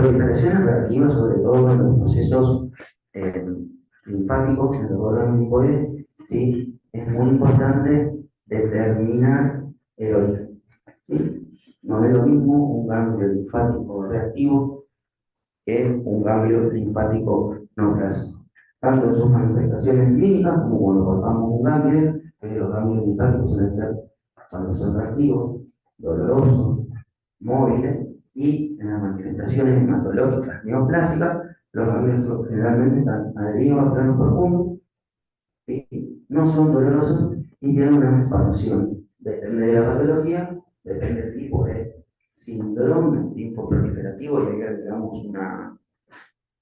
Proliferaciones reactivas, sobre todo en los procesos eh, linfáticos, en los órganos linfoides, ¿sí? Es muy importante determinar el origen. ¿Sí? No es lo mismo un ganglio linfático reactivo que un ganglio linfático no plásico. Tanto en sus manifestaciones clínicas como cuando cortamos un ganglio, los ganglios linfáticos suelen ser, cuando son reactivos, dolorosos, móviles, y en las manifestaciones hematológicas neoplásicas, los ganglios generalmente están adheridos a planos profundos, ¿sí? No son dolorosos y tienen una expansión. Depende de la patología, depende del tipo de síndrome linfoproliferativo, y ahí agregamos una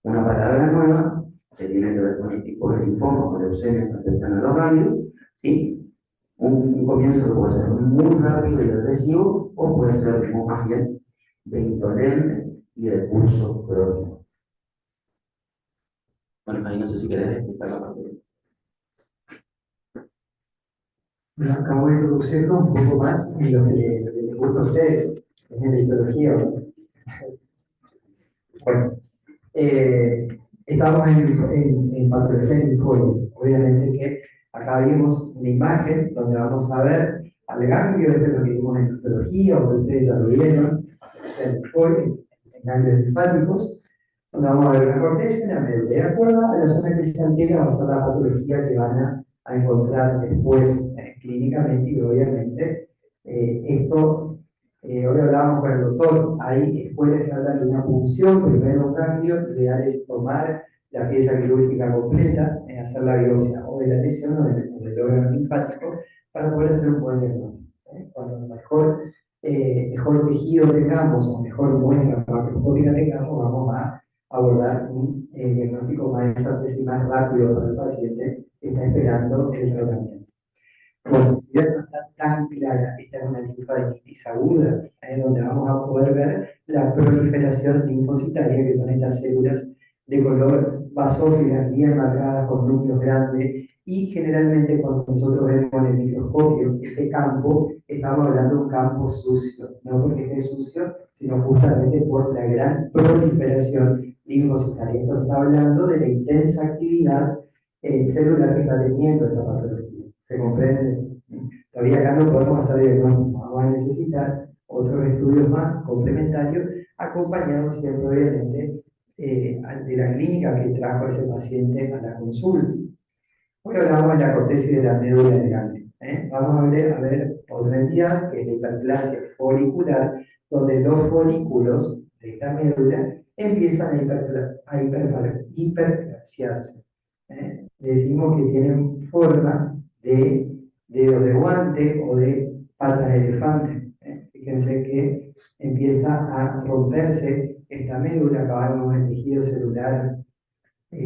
palabra nueva que tiene que ver con el tipo de linfoma o leucemias que afectan a los ganglios, ¿sí? Un comienzo que puede ser muy rápido y agresivo, o puede ser más bien de indolente y de curso crónico. Bueno, ahí no sé si querés explicar la parte. Me acabo de introducirlo un poco más en lo que les gusta a ustedes, en la histología. Bueno, estamos en patología linfoide. Obviamente que acá vimos una imagen donde vamos a ver al ganglio, esto es lo que vimos en histología, o ustedes ya lo vieron, patología linfoide, en ganglios linfáticos, donde vamos a ver una corteza y una médula. De acuerdo a la zona que se altera, va a ser la patología que van a encontrar después clínicamente, y obviamente esto, hoy hablábamos con el doctor, hay escuelas que hablan de una punción, primero un cambio, lo ideal es tomar la pieza quirúrgica completa, hacer la biopsia o de la lesión o del órgano linfático para poder hacer un buen diagnóstico. Cuando mejor tejido tengamos o mejor muestra macroscópica tengamos, vamos a abordar un diagnóstico más exacto y más rápido para el paciente que está esperando el tratamiento. Bueno, si ya no está tan clara, esta es una linfadenitis aguda, donde vamos a poder ver la proliferación linfocitaria, que son estas células de color basófilas bien marcadas con núcleos grandes, y generalmente cuando nosotros vemos en el microscopio este campo, estamos hablando de un campo sucio, no porque esté sucio, sino justamente por la gran proliferación linfocitaria. Esto está hablando de la intensa actividad celular que está teniendo esta patología. ¿Se comprende? Todavía acá no podemos hacer diagnóstico, vamos a necesitar otros estudios más complementarios, acompañados siempre, obviamente, de la clínica que trajo a ese paciente a la consulta. Hoy hablamos de la corteza y de la médula del ganglio. Vamos a ver otra entidad, que es la hiperplasia folicular, donde los folículos de esta médula empiezan a hiperplasiarse. Decimos que tienen forma de dedos de guante o de patas de elefante. Fíjense que empieza a romperse esta médula, acá vemos el tejido celular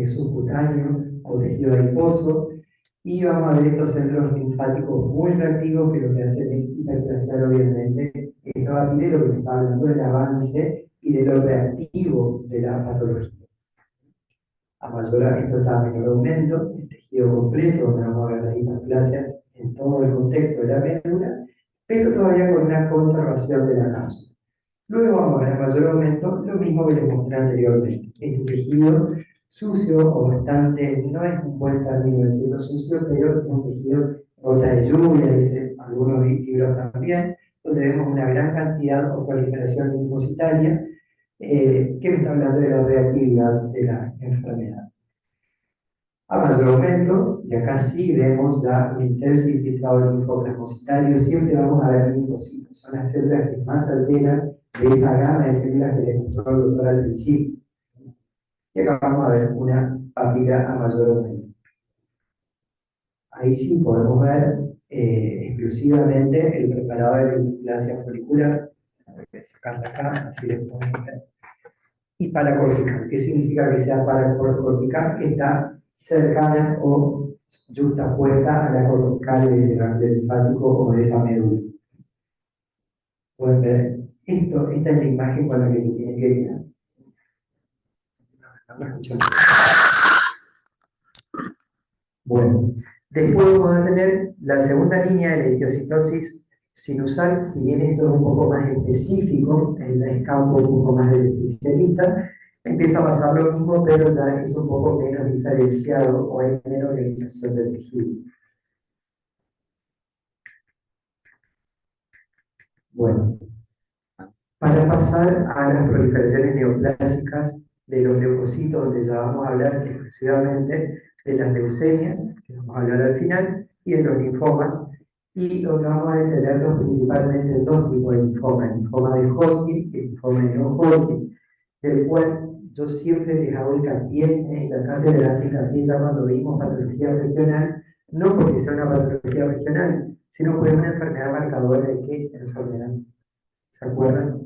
subcutáneo o tejido adiposo, y vamos a ver estos centros linfáticos muy reactivos que lo que hacen es hiperplasiar, obviamente, el papilero, que está hablando del avance y de lo reactivo de la patología. A mayor esto está a menor aumento, el tejido completo, donde vamos a ver las hiperplasias en todo el contexto de la médula, pero todavía con una conservación de la causa. Luego vamos a ver a mayor aumento lo mismo que les mostré anteriormente. Este tejido sucio o bastante, no es un buen término decirlo sucio, pero es un tejido gota de lluvia, dicen algunos libros también, donde vemos una gran cantidad o proliferación linfocitaria, que me está hablando de la reactividad de la enfermedad. A mayor aumento, y acá sí vemos ya un intenso infiltrado linfoplasmocitario, siempre vamos a ver linfocitos, son las células que más alteran de esa gama de células que les mostró el doctor al principio. Y acá vamos a ver una papila a mayor aumento. Ahí sí podemos ver exclusivamente el preparado de la hiperplasia folicular. Voy a sacarla acá, así les podemos ver. Y paracortical. ¿Qué significa que sea paracortical? Que está cercana o justapuesta a la cortical de ese ganglio linfático o de esa médula. Pueden ver esto, esta es la imagen con la que se tiene que quedar. Bueno, después vamos a tener la segunda línea de la histiocytosis sin usar, si bien esto es un poco más específico, ya es campo un poco más del especialista, empieza a pasar lo mismo, pero ya es un poco menos diferenciado o hay menos organización del tejido. Bueno, para pasar a las proliferaciones neoplásicas de los leucocitos, donde ya vamos a hablar exclusivamente de las leucemias, que vamos a hablar al final, y de los linfomas, y donde vamos a entenderlos principalmente dos tipos de linfoma: el linfoma de Hodgkin y el linfoma de no-Hodgkin, del cual yo siempre les hago hincapié en la cátedra, hace hincapié ya cuando vimos patología regional, no porque sea una patología regional, sino porque es una enfermedad marcadora de qué enfermedad. ¿Se acuerdan?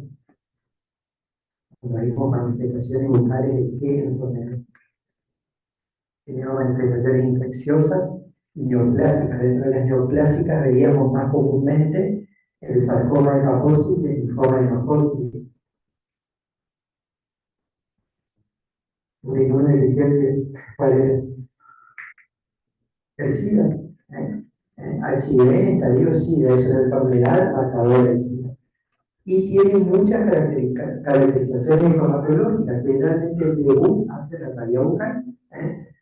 Cuando vimos manifestaciones bucales de qué enfermedad. Teníamos manifestaciones infecciosas y neoplásicas. Dentro de las neoplásicas veíamos más comúnmente el sarcoma de Kaposi y el linfoma de no-Hodgkin. Una inmunodeficiencia, ¿cuál era? El SIDA. HIV, estadio SIDA, es una enfermedad marcadora del SIDA. Y tiene muchas caracterizaciones hematológicas, que realmente el debut hace la tarea bucal.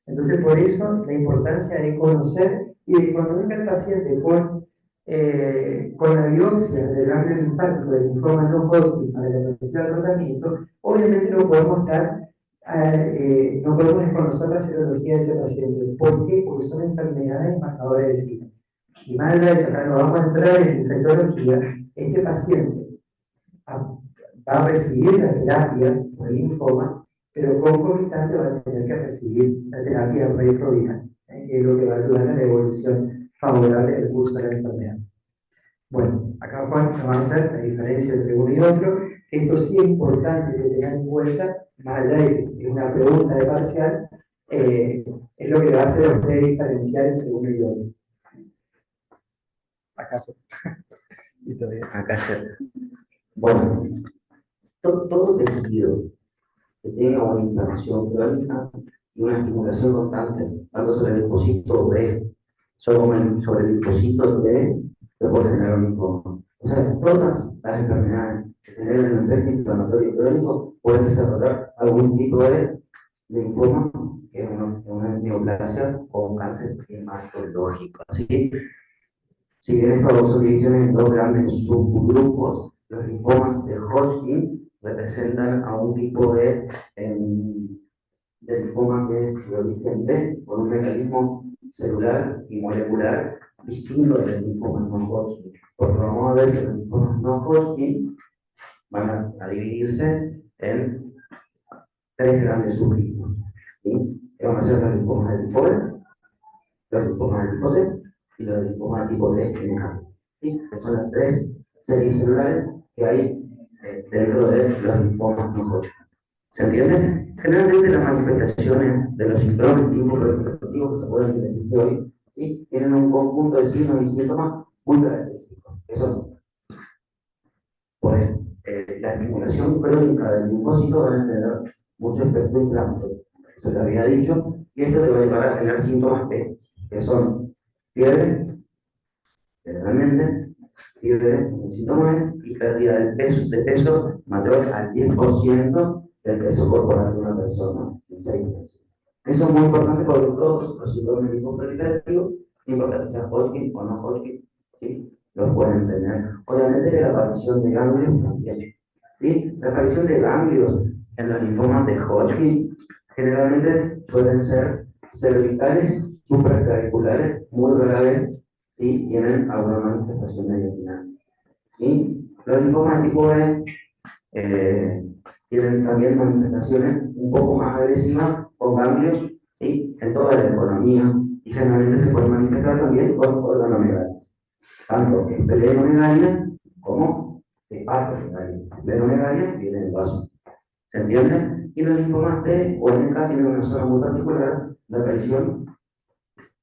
Entonces, por eso la importancia de conocer y de cuando venga el paciente con la biopsia del ganglio linfático del linfoma no Hodgkin para la necesidad del tratamiento, obviamente no podemos no podemos desconocer la serología de ese paciente. ¿Por qué? Porque son enfermedades marcadoras de SIDA. Y más allá de que acá no vamos a entrar en infectología, este paciente va a recibir la terapia por linfoma, pero concomitante va a tener que recibir la terapia retroviral, que es lo que va a ayudar a la evolución favorable del curso de la enfermedad. Bueno, acá Juan nos va a hacer la diferencia entre uno y otro. Esto sí es importante que tengan en cuenta, más allá de que es una pregunta de parcial, es lo que va a hacer a usted diferenciar entre uno y otro. Acá. Y todavía. Acá cerca. Bueno, todo tejido que tenga una inflamación crónica y una estimulación constante, tanto sobre el linfocito B, sobre el linfocito B, que puede generar un linfoma. O sea, todas las enfermedades que generan un efecto inflamatorio crónico pueden desarrollar algún tipo de linfoma, que es una neoplasia o un cáncer hematológico. Así que, si bien estas dos subdivisiones en dos grandes subgrupos, los linfomas de Hodgkin representan a un tipo de linfoma que es de origen B, con un mecanismo celular y molecular distinto de los linfomas no Hodgkin. Porque vamos a ver que los linfomas no Hodgkin van a dividirse en tres grandes subgrupos. ¿Sí? Que van a ser los linfomas de tipo B, los linfomas de tipo T y los linfomas de tipo B general. ¿Sí? Que son las tres series celulares que hay dentro de los linfomas no Hodgkin. ¿Se entiende? Generalmente las manifestaciones de los síntomas linfoproliferativos que se acuerdan que les dije hoy, ¿sí? Tienen un conjunto de signos y síntomas muy característicos, que son, por la estimulación crónica del linfocito van a tener mucho efecto inflamatorio, eso le había dicho, y esto te va a llevar a tener síntomas P, que son fiebre, generalmente, fiebre, un síntoma y pérdida de peso mayor al 10% del peso corporal de una persona en 6 meses. Eso es muy importante porque todos los síntomas linfoproliferativos, no importa que sea Hodgkin o no Hodgkin, ¿sí? Los pueden tener. Obviamente que la aparición de ganglios también. ¿Sí? La aparición de ganglios en los linfomas de Hodgkin generalmente suelen ser cervicales, supraclaviculares, muy rara vez, ¿sí? Tienen alguna manifestación mediotinal. ¿Sí? Los linfomas de tipo B tienen también manifestaciones un poco más agresivas con ganglios, ¿sí? En toda la economía, y generalmente se pueden manifestar también con organomegalias, tanto esplenomegalia como hepatomegalia. Esplenomegalia viene del vaso, ¿se entiende? Y los linfomas T o NK tienen una zona muy particular de aparición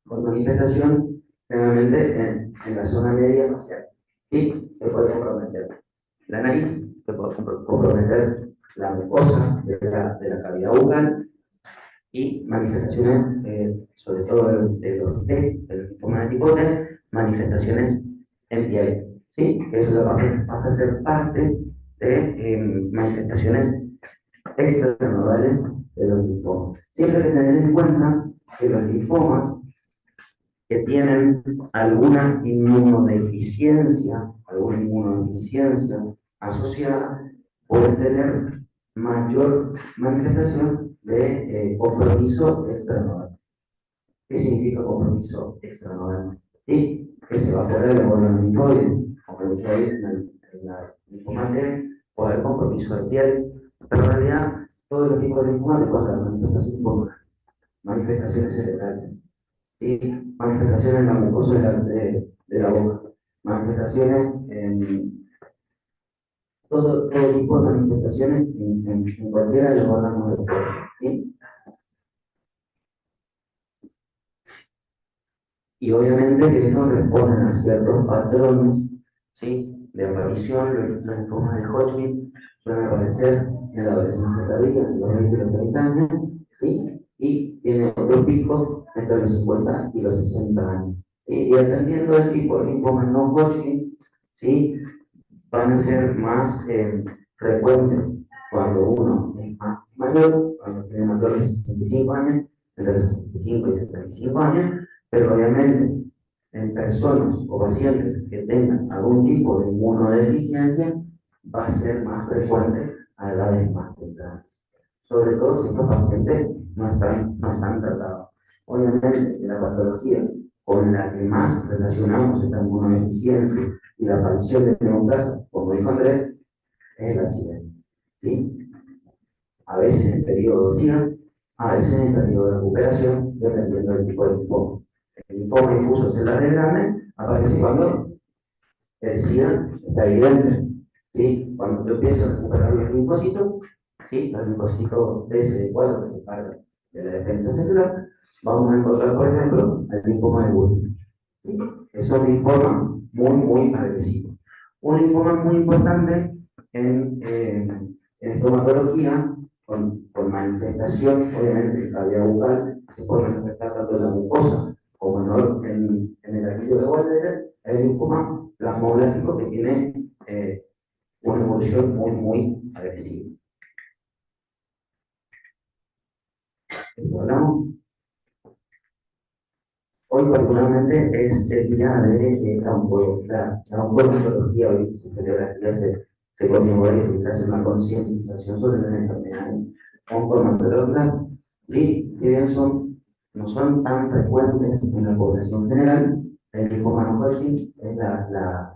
con manifestación generalmente en la zona media facial, y que puede comprometer la nariz, que puede comprometer la mucosa de la cavidad bucal, y manifestaciones, sobre todo de los T, de los linfomas de tipo T, manifestaciones en piel. ¿sí? Eso ya pasa a ser parte de manifestaciones extranodales de los linfomas. Siempre hay que tener en cuenta que los linfomas que tienen alguna inmunodeficiencia asociada, pueden tener mayor manifestación de compromiso extranodal. ¿Qué significa compromiso extranodal? Sí, que se va fuera del órgano linfoide, como lo dije ahí en la linfoma T, puede haber compromiso de piel, pero en realidad todos los tipos de linfoma pueden dar manifestaciones cerebrales, ¿sí? Manifestaciones en la mucosa de la boca, manifestaciones en todo tipo de manifestaciones en cualquiera de los órganos del cuerpo, ¿sí? Y obviamente que esto responden a ciertos patrones, ¿sí? De aparición. Los linfomas de Hodgkin suelen aparecer en la adolescencia tardía, en los 20 y los 30 años, ¿sí? Y tiene otro pico entre los 50 y los 60 años. Y dependiendo del tipo de linfoma no Hodgkin, ¿sí? Van a ser más frecuentes cuando uno es más mayor, cuando tiene mayor de 65 años, entre 65 y 75 años, pero obviamente en personas o pacientes que tengan algún tipo de inmunodeficiencia va a ser más frecuente a edades más tempranas. Sobre todo si estos pacientes no están tratados. Obviamente la patología con la que más relacionamos esta inmunodeficiencia y la aparición de neoplasia, como dijo Andrés, es el accidente, ¿sí? A veces en el periodo de SIDA, a veces en el periodo de recuperación, dependiendo del tipo de linfoma. El linfoma difuso en células grandes aparece cuando el SIDA está evidente, ¿sí? Cuando yo empiezo a recuperar los linfocitos, ¿sí? Los linfocitos de CD4 que se cargan de la defensa celular, vamos a encontrar, por ejemplo, el linfoma de Burkitt, ¿sí? Es un linfoma muy agresivo. Un linfoma muy importante en estomatología, con manifestación, obviamente, en la vía bucal, se puede manifestar tanto en la mucosa como en el anillo de Walderer, el linfoma plasmoblástico que tiene una evolución muy agresiva. ¿Hablamos? Hoy particularmente es el día de la oncología. Hoy se celebra el día, se conmemora y se hace una concientización sobre las enfermedades oncológicas. Sí, si bien no son tan frecuentes en la población general, el linfoma no Hodgkin es la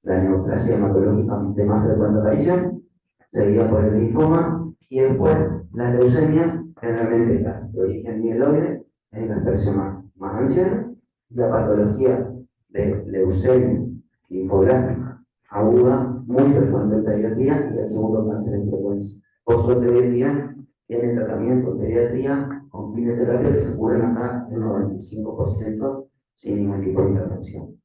neoplasia hematológica de más frecuente aparición, seguida por el linfoma y después la leucemia, generalmente las de origen mieloide, en las personas más ancianas, y la patología de leucemia linfoblástica aguda, muy frecuente en pediatría y el segundo cáncer en frecuencia. Por suerte, hoy en día tiene tratamiento en pediatría con quimioterapia que se cubren acá el 95% sin ningún tipo de intervención.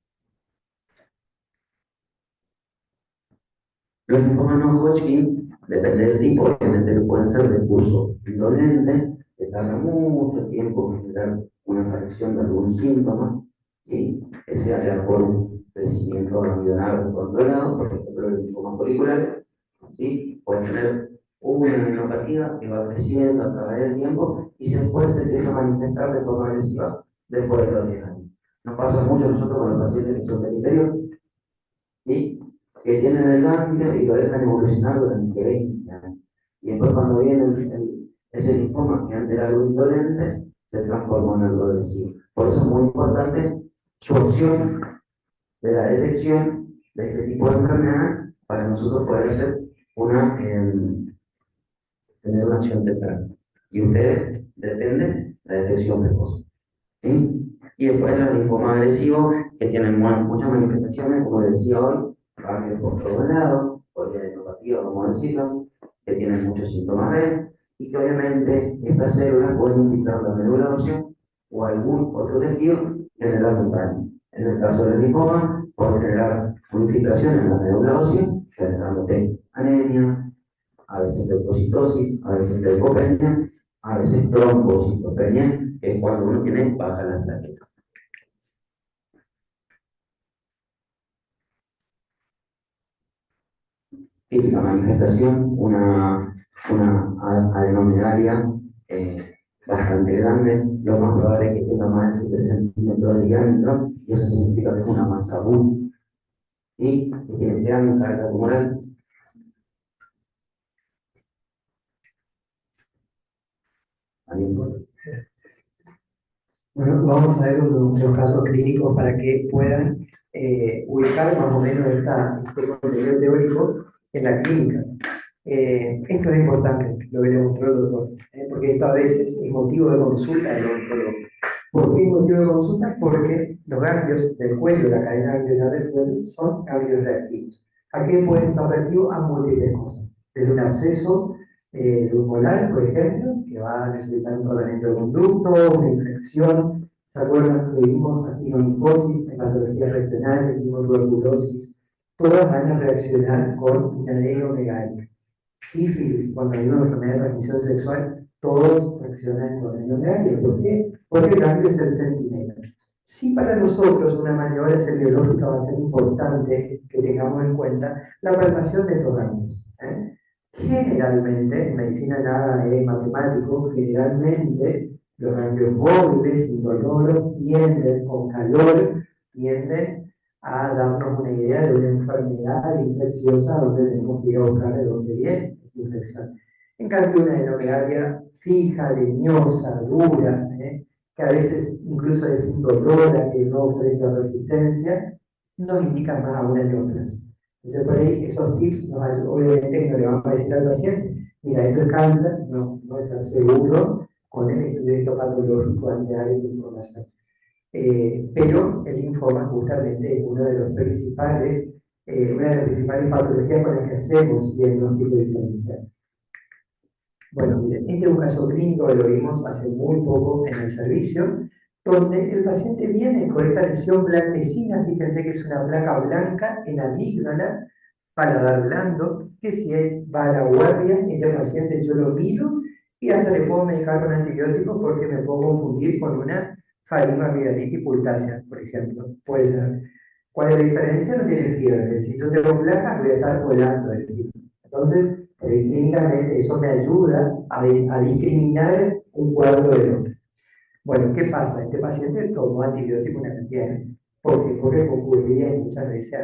Los linfomas no Hodgkin, depende del tipo, obviamente pueden ser de curso indolente, que tarda mucho tiempo en generar una aparición de algún síntoma, ¿sí? Que sea ya por un crecimiento embrionario controlado, por ejemplo, los linfomas foliculares, ¿sí? Pueden tener una neuropatía que va creciendo a través del tiempo y después se empieza a manifestar de forma agresiva después de los 10 años. Nos pasa mucho nosotros con los pacientes que son del interior, ¿sí? Que tienen el ganglio y lo dejan evolucionar durante 20 años. Y después cuando viene ese linfoma que antes era algo indolente, se transformó en algo agresivo. Por eso es muy importante su opción de la detección de este tipo de enfermedad para nosotros poder hacer tener una acción temprana. Y ustedes dependen de la detección precoz, ¿sí? Y después los linfomas agresivos que tienen muchas manifestaciones, como les decía hoy, cambios por todos lados, poliadenopatías, vamos a decirlo, que tienen muchos síntomas B, y que obviamente estas células pueden infiltrar la médula ósea o algún otro tejido generando daño. En el caso del linfoma, puede generar una infiltración en la médula ósea, generando anemia, a veces leucocitosis, a veces leucopenia, a veces trombocitopenia, que es cuando uno tiene baja la plaqueta. típica manifestación, una adenomegalia bastante grande, lo más probable es que tenga más de 7 centímetros de diámetro, y eso significa que es una masa boom, y que tiene gran carga tumoral. Bueno, vamos a ver unos casos clínicos para que puedan ubicar más o menos este contenido teórico en la clínica. Esto es importante, lo que le mostró el doctor, porque esto a veces es motivo de consulta del oncólogo. ¿Por qué es motivo de consulta? Porque los ganglios del cuello, la cadena ganglionar del cuello, son ganglios reactivos. ¿A qué pueden estar reactivos? A múltiples cosas. Desde un absceso de un molar, por ejemplo, que va a necesitar un tratamiento de conducto, una infección. ¿Se acuerdan que vimos actinonicosis, hematología regional, tuberculosis? Todas van a reaccionar con una adenomegalia. Sífilis, cuando hay una enfermedad de transmisión sexual, todos reaccionan con adenomegalia. ¿Por qué? Porque el ganglio es el centinela. Si para nosotros una maniobra semiológica va a ser importante que tengamos en cuenta la palpación de estos ganglios. Generalmente, en medicina nada es matemático, generalmente los ganglios móviles, indoloros, tienden, con calor, tienden a darnos una idea de una enfermedad infecciosa donde tenemos que ir a buscar de dónde viene esa infección. En cambio, una adenomegalia fija, leñosa, dura, que a veces incluso es indolora, que no ofrece resistencia, nos indica más a una neoplasia. Entonces, por ahí, esos tips, obviamente, no le vamos a decir al paciente, mira, esto es cáncer, no estar seguro con el estudio histopatológico ante dar esa información. Pero el linfoma justamente es una de las principales patologías con las que hacemos diagnóstico diferencial. Bueno, miren, este es un caso clínico que lo vimos hace muy poco en el servicio, donde el paciente viene con esta lesión blanquecina, fíjense que es una placa blanca en la amígdala, paladar blando, que si él va a la guardia, este paciente yo lo miro y hasta le puedo medicar con antibióticos porque me puedo confundir con una faringoamigdalitis pultácea, por ejemplo. Puede ser. ¿Cuál es la diferencia? No tiene fiebre. Si yo tengo placas, voy a estar volando el fiebre. Entonces, clínicamente eso me ayuda a discriminar un cuadro del otro. Bueno, ¿qué pasa? Este paciente tomó antibiótico una cantidad de veces. ¿Por qué? Porque concurría muchas veces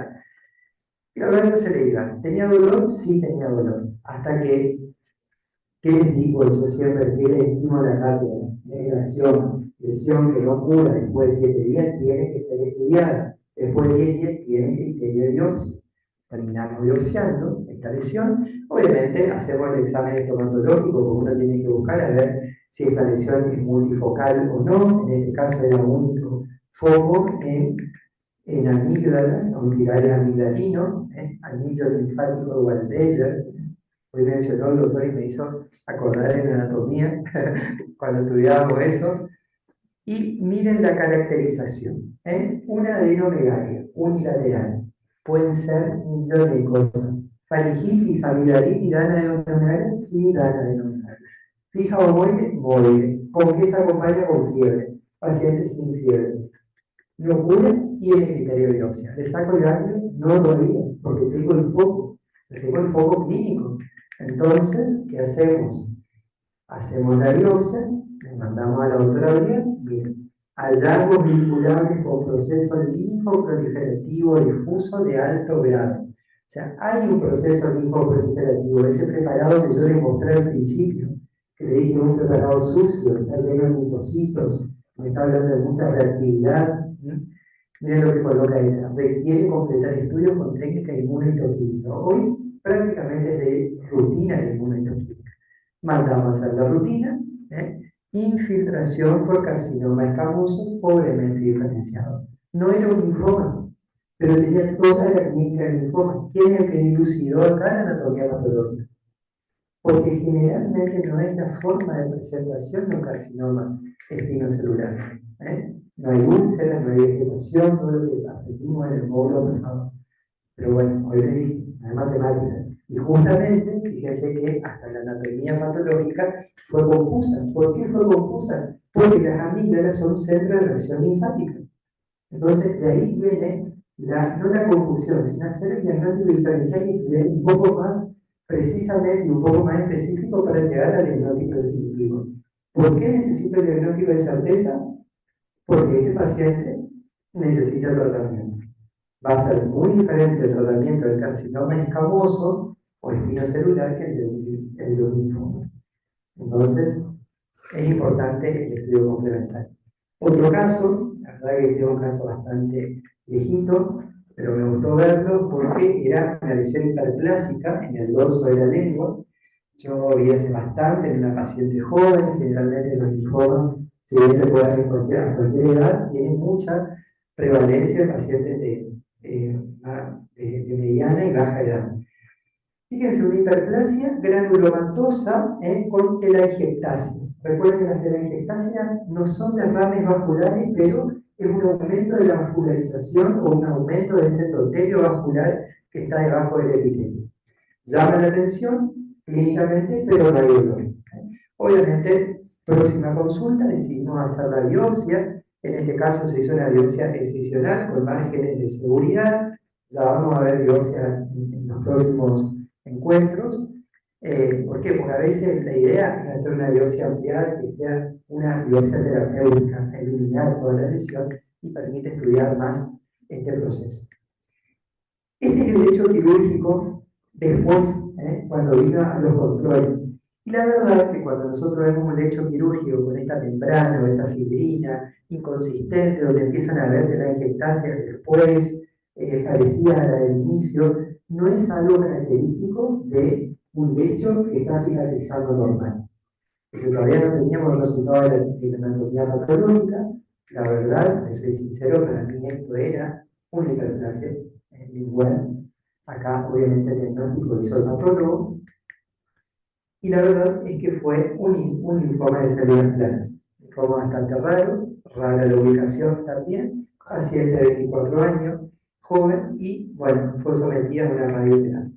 y la verdad no se le iba. ¿Tenía dolor? Sí tenía dolor. Hasta que, ¿qué les digo yo siempre? ¿Qué le decimos a la cátedra? Lesión que no cura después de 7 días tiene que ser estudiada. Después de 10 días tiene criterio de biopsia. Terminamos biopsiando esta lesión. Obviamente hacemos el examen estomatológico, porque uno tiene que buscar a ver si esta lesión es multifocal o no. En este caso era único foco en amígdalas, auriculares amigdalino, anillo linfático de Waldeyer. Hoy mencionó el doctor y me hizo acordar en anatomía cuando estudiábamos eso. Y miren la caracterización. Una adenomegalia unilateral. Pueden ser millones de cosas. Faringitis, amigdalitis, ¿dan adenomegalia? Sí, dan adenomegalia. Fija ovoide, boide. ¿Con qué se acompaña? Con fiebre. Paciente sin fiebre. Lo cura y el criterio de biopsia. Le saco el ganglio, no todavía, porque tengo el foco clínico. Entonces, ¿qué hacemos? Hacemos la biopsia, le mandamos a la autoridad, bien, hallazgos vinculables con proceso linfoproliferativo difuso de alto grado. O sea, hay un proceso linfoproliferativo, ese preparado que yo les mostré al principio, que le dije un preparado sucio, está lleno de linfocitos, me está hablando de mucha reactividad. Miren lo que coloca ahí, requiere completar estudios con técnica inmunohistoquímica. Hoy prácticamente es de rutina de inmunohistoquímica. Mandamos a hacer la rutina, infiltración por carcinoma escamoso pobremente diferenciado. No era un linfoma, pero tenía toda la clínica de linfoma. ¿Quién es el que dilucidó acá la anatomía patológica? Porque generalmente no hay la forma de presentación de un carcinoma espinocelular. No hay úlceras, no hay vegetación, todo lo que aprendimos en el módulo pasado. Pero bueno, hoy les dije, no hay matemática. Y justamente, fíjense que hasta la anatomía patológica fue confusa. ¿Por qué fue confusa? Porque las amígdalas son centros de reacción linfática. Entonces, de ahí viene no la confusión, sino hacer el diagnóstico diferencial y estudiar un poco más precisamente, un poco más específico para llegar al diagnóstico definitivo. ¿Por qué necesito el diagnóstico de certeza? Porque este paciente necesita tratamiento. Va a ser muy diferente el tratamiento del carcinoma escamoso o espinocelular que el de un linfoma. Entonces, es importante el estudio complementario. Otro caso, la verdad que este es un caso bastante viejito, pero me gustó verlo porque era una lesión hiperplásica en el dorso de la lengua. Yo vi hace bastante en una paciente joven, generalmente los linfomas, si bien se pueden encontrar a cualquier edad, tienen mucha prevalencia en pacientes de mediana y baja edad. Fíjense, una hiperplasia granulomatosa con telangiectasias. Recuerden que las telangiectasias no son derrames vasculares, pero es un aumento de la vascularización o un aumento de ese endotelio vascular que está debajo del epitelio. Llama la atención clínicamente, pero no hay dolor. Obviamente, próxima consulta decidimos hacer la biopsia. En este caso se hizo una biopsia excisional con márgenes de seguridad. Ya vamos a ver biopsia en los próximos encuentros. ¿Por qué? Porque a veces la idea es hacer una biopsia ampliada que sea una biopsia terapéutica, eliminar toda la lesión y permite estudiar más este proceso. Este es el hecho quirúrgico después, cuando vino a los controles. Y la verdad es que cuando nosotros vemos un lecho quirúrgico con esta membrana o esta fibrina inconsistente, donde empiezan a haber telangiectasias después, parecidas a la del inicio, no es algo característico de un lecho que está cicatrizando normal. Porque todavía no teníamos el resultado de la anatomía patológica. La verdad, les soy sincero, para mí esto era una hiperplasia lingual. Acá, obviamente, el diagnóstico hizo el patólogo. Y la verdad es que fue un linfoma de células planas. Un linfoma bastante raro, rara la ubicación también, paciente de 24 años, joven, y bueno, fue sometida a una radioterapia.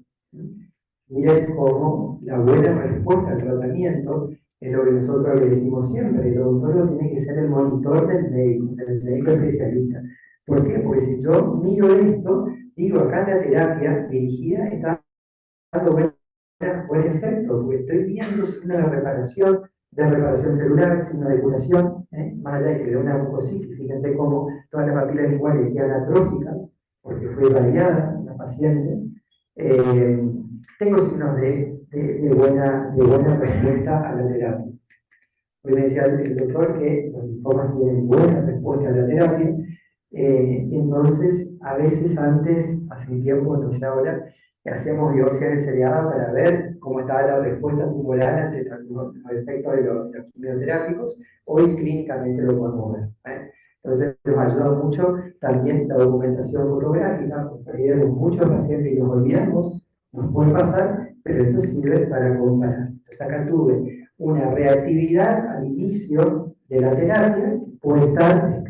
Miren cómo la buena respuesta al tratamiento es lo que nosotros le decimos siempre: el odontólogo tiene que ser el monitor del médico especialista. ¿Por qué? Porque si yo miro esto, digo, acá la terapia dirigida está dando buen efecto, porque estoy viendo signos de reparación celular, signos de curación, más allá de que de una mucositis. Fíjense cómo todas las papilas linguales quedan atróficas, porque fue irradiada la paciente. Tengo signos de buena respuesta a la terapia. Hoy me decía el doctor que los linfomas tienen buena respuesta a la terapia. Entonces, a veces antes, hace un tiempo, no sé ahora, hacíamos biopsia de seriada para ver cómo estaba la respuesta tumoral ante los efectos de los quimioterápicos. Hoy clínicamente lo podemos ver. Entonces nos ayuda mucho también la documentación fotográfica, porque vemos muchos pacientes y nos olvidamos, nos puede pasar, pero esto sirve para comparar. Entonces acá tuve una reactividad al inicio de la terapia, puede estar,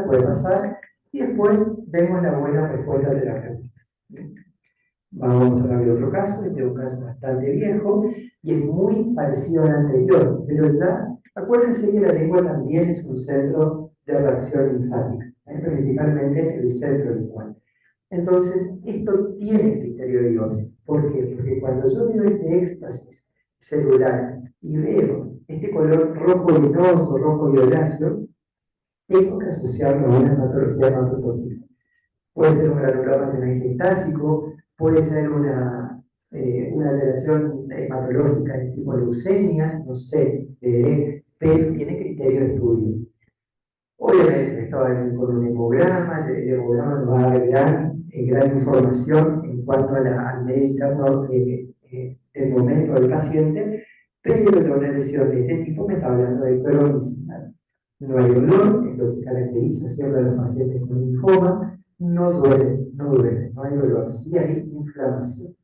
puede pasar, y después vemos la buena respuesta terapéutica. Vamos a mostrar otro caso. Este es un caso bastante viejo y es muy parecido al anterior, pero ya acuérdense que la lengua también es un centro de reacción linfática, principalmente el centro lingual. Entonces, esto tiene criterio de biopsia. ¿Por qué? Porque cuando yo veo este éxtasis celular y veo este color rojo luminoso, rojo violáceo, tengo que asociarlo a una patología hematopoética. Puede ser un granuloma telangiectásico, puede ser una alteración hematológica de tipo leucemia, no sé, pero tiene criterio de estudio. Obviamente estaba con un hemograma, el hemograma nos va a dar gran información en cuanto al medio interno del momento del paciente, pero ya una lesión de este tipo me está hablando de cronicidad. No hay dolor, es lo que caracteriza siempre a los pacientes con linfoma. No duele, no hay dolor, sí hay inflamación.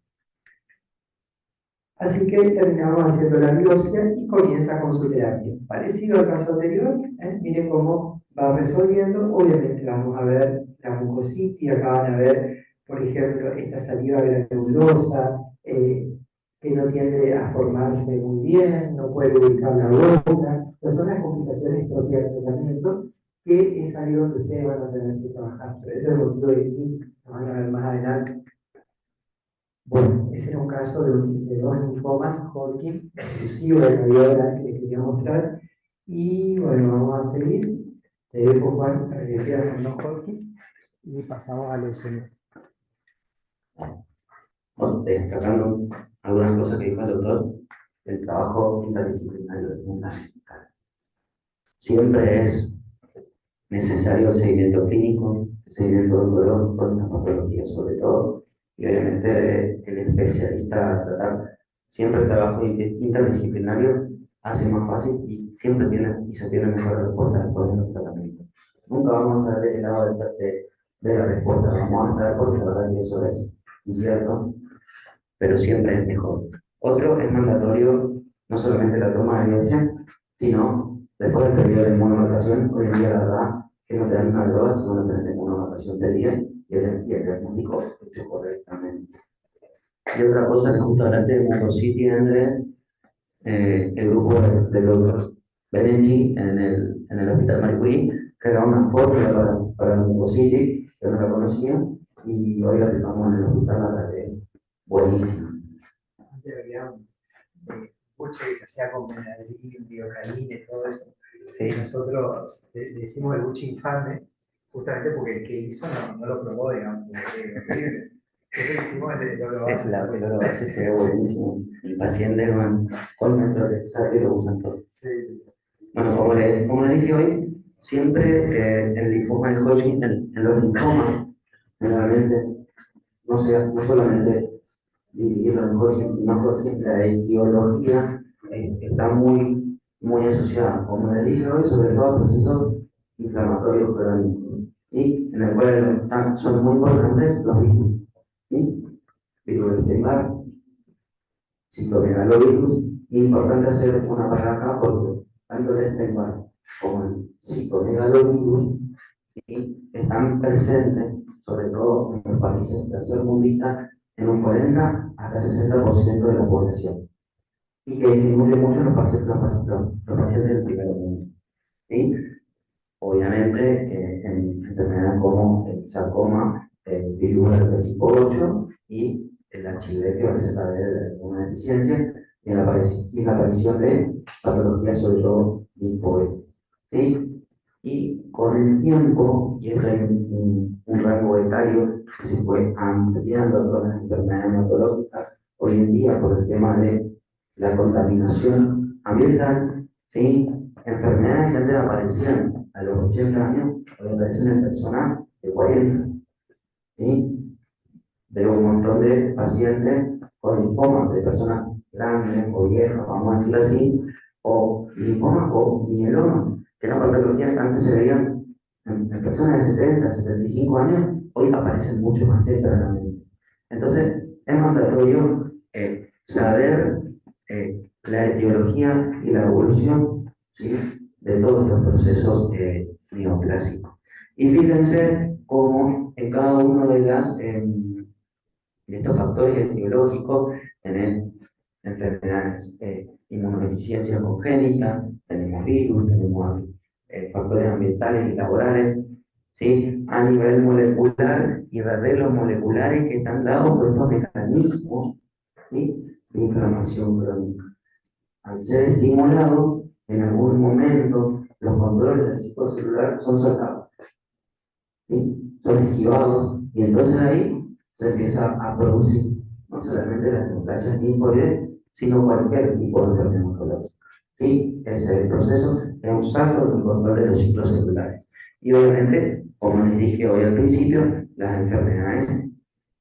Así que terminamos haciendo la biopsia y comienza con su terapia. Parecido al caso anterior, miren cómo va resolviendo. Obviamente vamos a ver la mucositis, acá van a ver, por ejemplo, esta saliva granulosa, que no tiende a formarse muy bien, no puede ubicar la boca. Estas son las complicaciones propias del tratamiento que es algo que ustedes van a tener que trabajar. Pero eso es el motivo de que lo van a ver más adelante. Bueno, ese era un caso de dos linfomas Hodgkin exclusivo de la viola que les quería mostrar. Y bueno, vamos a seguir. Te dejo, Juan, para que sigas con los Hodgkin y pasamos a leucemia. Bueno, destacando algunas cosas que dijo el doctor, el trabajo interdisciplinario es fundamental. Siempre es necesario el seguimiento clínico, el seguimiento odontológico, en la patología sobre todo, y obviamente el especialista a tratar. Siempre el trabajo interdisciplinario hace más fácil y siempre se tiene mejor respuesta después de los tratamientos. Nunca vamos a dar el lado de la respuesta, vamos a estar porque la verdad que eso es incierto, pero siempre es mejor. Otro es mandatorio no solamente la toma de biopsia, sino después del periodo de inmunomarcación. Hoy en día la verdad que no te dan una droga, sino no tenés inmunomarcación del día y el diagnóstico hecho correctamente. Y otra cosa que justo hablaste de Mucosity, Andrés, el grupo del doctor Beneni en el Hospital Marie Curie creó una fórmula para la Mucosity, que no la conocía, y hoy la aplicamos en el hospital, la verdad que es buenísima. Antes había un puche que se hacía con benadryl, biocaína y todo eso. Sí. Nosotros le decimos el buche infame, justamente porque el que hizo no lo probó, digamos, horrible. Eso hicimos el Es la base, se ve buenísimo. El paciente con nuestro texto lo usan todo. Sí, sí. Bueno, como le dije hoy, siempre el linfoma de Hodgkin, en los linfomas, generalmente, no solamente dividirlo en Hodgkin, no Hodgkin, la etiología está muy asociada, como les dije hoy, sobre todo a procesos inflamatorios crónicos, ¿sí? En el cual son muy importantes los virus, ¿sí? Virus de Steinbach, citomegalovirus. Importante hacer una parada porque tanto el Steinbach como el citomegalovirus, ¿sí?, están presentes, sobre todo en los países tercermundistas, en un 40 hasta 60% de la población, y que disminuye mucho los pacientes del primer mundo. ¿Sí? Obviamente, en enfermedades como el sarcoma, el virus del tipo 8 y el HIV, que va a ser de una deficiencia, y la aparición de patologías, sobre todo linfoides. ¿Sí? Y con el tiempo, y es un rango etario que se fue ampliando todas las enfermedades hematológicas, hoy en día por el tema de la contaminación ambiental, ¿sí?, enfermedades que antes aparecían a los 80 años, hoy aparecen en personas de 40. ¿Sí? Veo un montón de pacientes con linfomas, de personas grandes o viejas, vamos a decirlo así, o linfomas o mielomas, que eran patologías que antes se veían en personas de 70, 75 años, hoy aparecen mucho más tempranamente. Entonces, es mandatorio saber la etiología y la evolución, ¿sí?, de todos estos procesos neoplásicos. Y fíjense cómo en cada uno de estos factores etiológicos tenemos enfermedades, inmunodeficiencia congénita, tenemos virus, tenemos factores ambientales y laborales, ¿sí?, a nivel molecular y de arreglos moleculares que están dados por estos mecanismos, ¿sí?, de inflamación crónica. Al ser estimulado, en algún momento los controles del ciclo celular son soltados, ¿sí?, son esquivados, y entonces ahí se empieza a producir no solamente las neoplasias linfoides, sino cualquier tipo de enfermedad oncológica. ¿Sí? Ese proceso es un salto en el control de los ciclos celulares. Y obviamente, como les dije hoy al principio, las enfermedades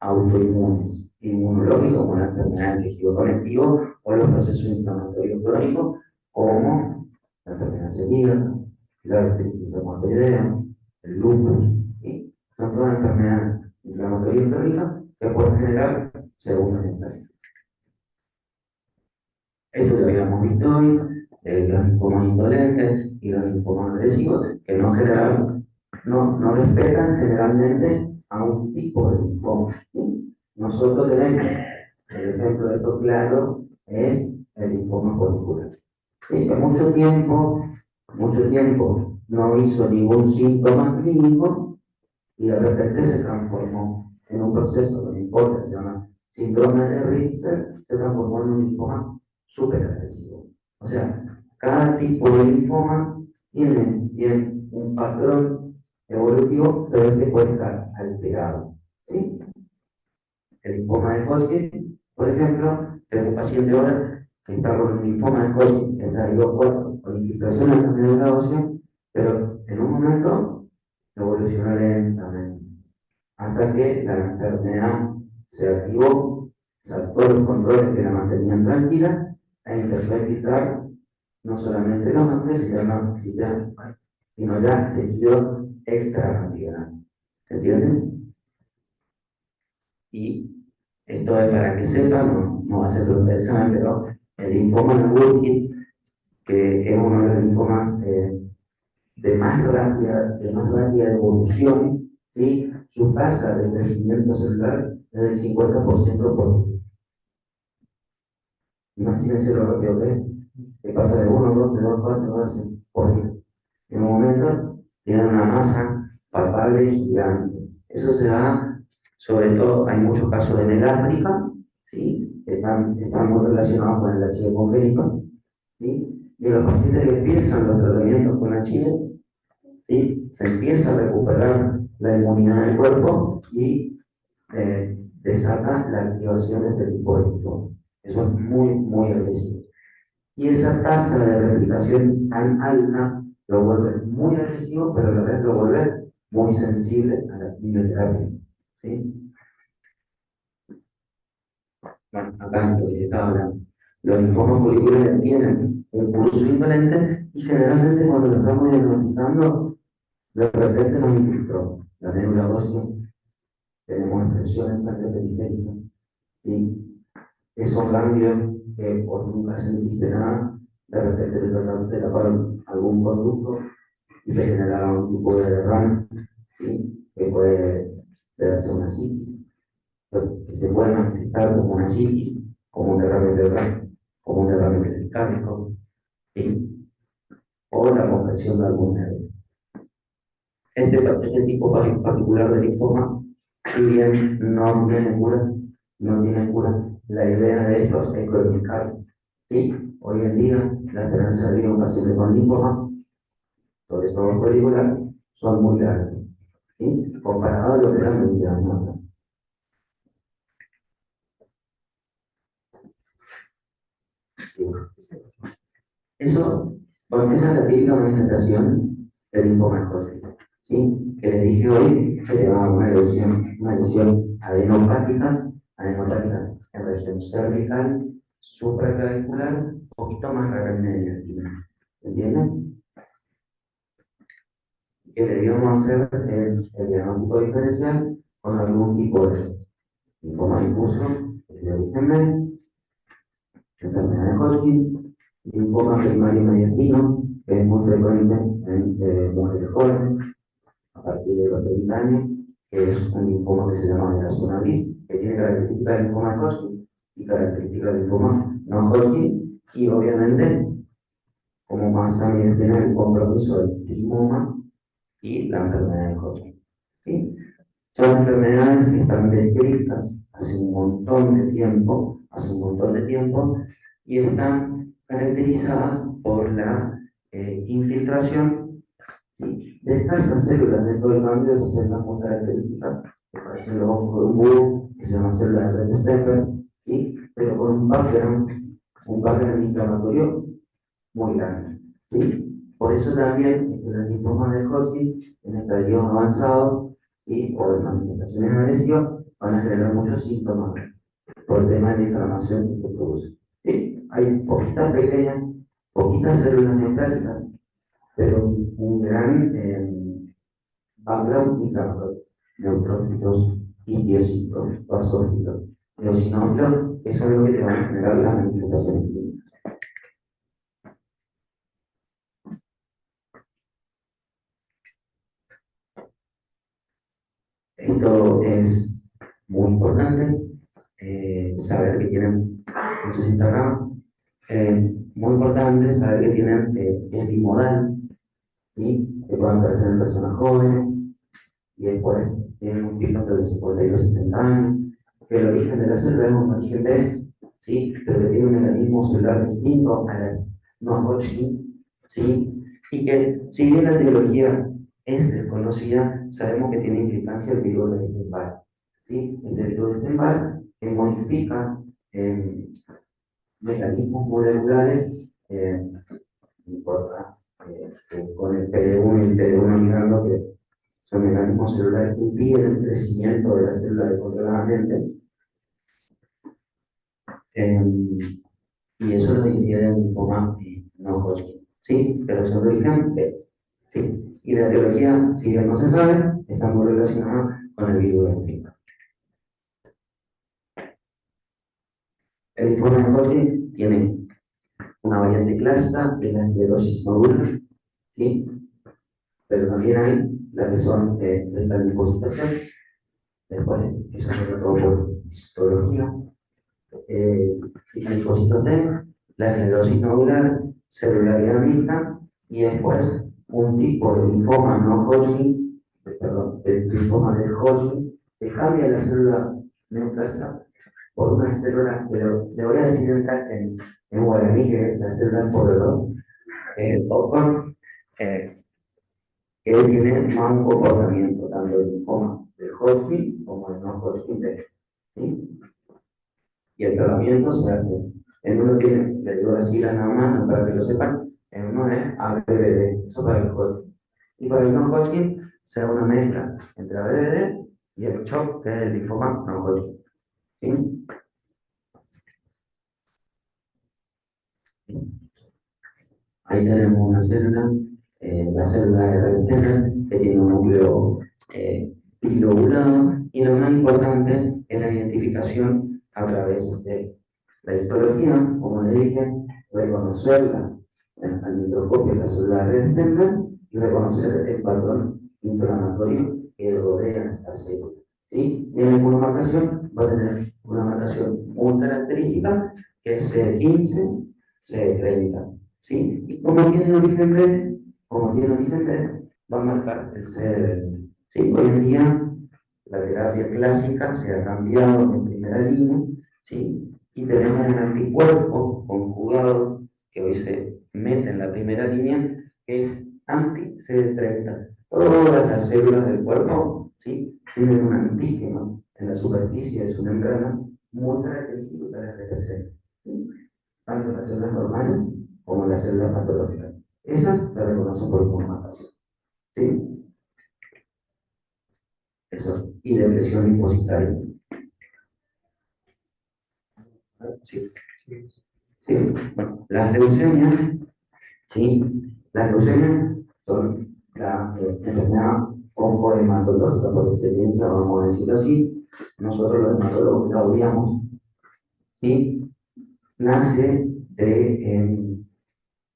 autoinmunes, inmunológicas, como la enfermedad del tejido conectivo o los procesos inflamatorios crónicos, como la enfermedad celíaca, la artritis reumatoidea, el lupus, ¿sí? Son todas enfermedades inflamatorias crónicas que pueden generar segundas neoplasias. Esto que habíamos visto hoy, los linfomas indolentes y los linfomas agresivos, que no respetan generalmente a un tipo de linfoma, ¿sí? Nosotros tenemos, el ejemplo de esto claro, es el linfoma folicular. ¿Sí? Que mucho tiempo no hizo ningún síntoma clínico y de repente se transformó en un proceso, no importa, se llama síndrome de Richter, se transformó en un linfoma súper agresivo. O sea, cada tipo de linfoma tiene un patrón evolutivo, pero este puede estar alterado. ¿Sí? El linfoma de Hodgkin, por ejemplo, es un paciente ahora que está con un linfoma de Hodgkin, estadio 4, con infiltración en la médula ósea, pero en un momento evolucionó lentamente, hasta que la enfermedad se activó, saltó los controles que la mantenían tranquila e empezó a infiltrar no solamente los ganglios, sino ya tejido extraganglionar. ¿Entienden? Y esto es para que sepan, no va a ser pregunta de examen, pero el linfoma de Burkitt, que es uno de los linfomas de más rápida evolución, ¿sí? Su tasa de crecimiento celular es del 50% por día. Imagínense lo rápido que es, que pasa de 1, 2, de 2, 4, 12 por día. En un momento tiene una masa palpable gigante. Eso se da, sobre todo, hay muchos casos en el África, ¿sí? Que están muy relacionados con el HIV congénito, ¿sí? Y los pacientes que empiezan los tratamientos con HIV, ¿sí? Se empieza a recuperar la inmunidad del cuerpo y desata la activación de este tipo de linfoma. Eso es muy agresivo. Y esa tasa de replicación tan alta lo vuelve muy agresivo, pero a la vez lo vuelve muy sensible a la quimioterapia. ¿Sí? Bueno, acá lo que estaba hablando. Los linfomas moleculares tienen un curso indolente y generalmente cuando lo estamos diagnosticando, de repente nos infiltró la médula ósea, tenemos expresión en sangre periférica, y esos ganglios que por nunca sentiste nada, de repente te taparon algún conducto y te generaron un tipo de derrame, ¿sí? Que puede ser una psiquis, que se puede manifestar como una psiquis, como un derrame cerebral, como un derrame pericárdico, ¿sí? O la compresión de algún nervio. Este tipo particular de linfoma, si bien no tiene cura, la idea de ellos es cronificar. ¿Sí? Hoy en día, la esperanza de vida de un paciente con linfoma, sobre todo folícular, son muy largas, ¿sí? Comparado a lo que eran 20 años atrás. Eso, porque esa es la típica manifestación del linfoma Hodgkin, ¿sí? Que les dije hoy, que lleva una lesión adenopática en región cervical, supraclavicular, un poquito más rara en medio, ¿entienden? Que le íbamos a hacer el diagnóstico diferencial con algún tipo de linfoma difuso de origen B, enfermedad de Hodgkin, linfoma primario mediastino, que es muy frecuente en mujeres jóvenes, a partir de los 30 años, que es un linfoma que se llama melasoma gris, que tiene características del linfoma de Hodgkin y características del linfoma no Hodgkin, y obviamente, como más también tiene el compromiso del timoma y la enfermedad de Hodgkin. ¿Sí? Son enfermedades que están descritas hace un montón de tiempo, y están caracterizadas por la infiltración, ¿sí? De estas células dentro del ganglio, esas células muy características, que parecen los ojos de un búho, que se llaman células de Red-Stepper, ¿sí? Pero con un background inflamatorio muy grande, ¿sí? Por eso también los linfomas de Hodgkin en estadios avanzados, ¿sí? O en manifestaciones agresivas van a generar muchos síntomas por el tema de la inflamación que se produce. ¿Sí? Hay poquitas células neoplásicas, pero un gran background inflamatorio, neutrófilos, idiocitos, basófilos, eosinófilos, que es algo que te van a generar las manifestaciones clínicas. Esto es muy importante, saber que tienen, no sé si está acá, muy importante saber que tienen epimodal, ¿sí? Que pueden aparecer en personas jóvenes, y después tienen un pico entre los 50 y los 60 años, que el origen de la célula es un origen B, ¿sí? Pero que tiene un mecanismo celular distinto a las no Hodgkin, ¿sí? Y que, si bien la etiología es desconocida, sabemos que tiene implicancia el virus de Epstein-Barr, ¿sí? Este virus de Epstein-Barr que modifica mecanismos moleculares, no importa, con el PD1 y el PD1 mirando que son mecanismos celulares que impiden el crecimiento de la célula descontroladamente, y eso lo difiere del linfoma no Hodgkin, ¿sí? Pero es el origen B, ¿sí? Y la etiología, si bien no se sabe, está muy relacionada con el virus de Epstein-Barr. El linfoma de Hodgkin tiene una variante clásica de la esclerosis nodular, ¿sí? Pero también hay las que son de esta linfocitación, después eso se trató por histología, linfocitos T, la esclerosis nodular, celularidad mixta, y después un tipo de linfoma no Hodgkin, perdón, el linfoma de Hodgkin, que cambia la célula neoplásica por una célula, pero le voy a decir en guaraní que la célula es por Ocon, que tiene más un comportamiento tanto de linfoma de Hodgkin como de no Hodgkin, ¿sí? Y el tratamiento se hace, en uno tiene, le digo las siglas nada más, no para que lo sepan, en uno es ABBD, eso para el Hodgkin. Y para el no Hodgkin se da una mezcla entre ABBD y el CHOP, que es el linfoma no Hodgkin, ¿sí? Ahí tenemos una célula, la célula de Rentgen, que tiene un núcleo bilobulado, y lo más importante es la identificación a través de la histología, como le dije, reconocerla al microscopio de la célula de Rentgen y reconocer el patrón inflamatorio que rodea a esta célula, ¿sí? Y en la inmunomarcación va a tener una marcación muy característica, que es C15, C30. ¿Sí? Y como tiene origen B, va a marcar el CD20. ¿Sí? Hoy en día la terapia clásica se ha cambiado en primera línea, ¿sí? Y tenemos un anticuerpo conjugado que hoy se mete en la primera línea, que es anti-CD30. Todas las células del cuerpo, ¿sí? Tienen un antígeno en la superficie de su membrana muy característico que las representa, ¿sí? Tanto las células normales como las células patológicas. Esas se reconocen por inmunomarcación, ¿sí? Eso. Y depresión linfocitaria. Sí. Sí. Bueno, las leucemias, ¿sí? Las leucemias son la enfermedad oncohematológica por excelencia, vamos a decirlo así. Nosotros los hematólogos la odiamos, ¿sí? Nace de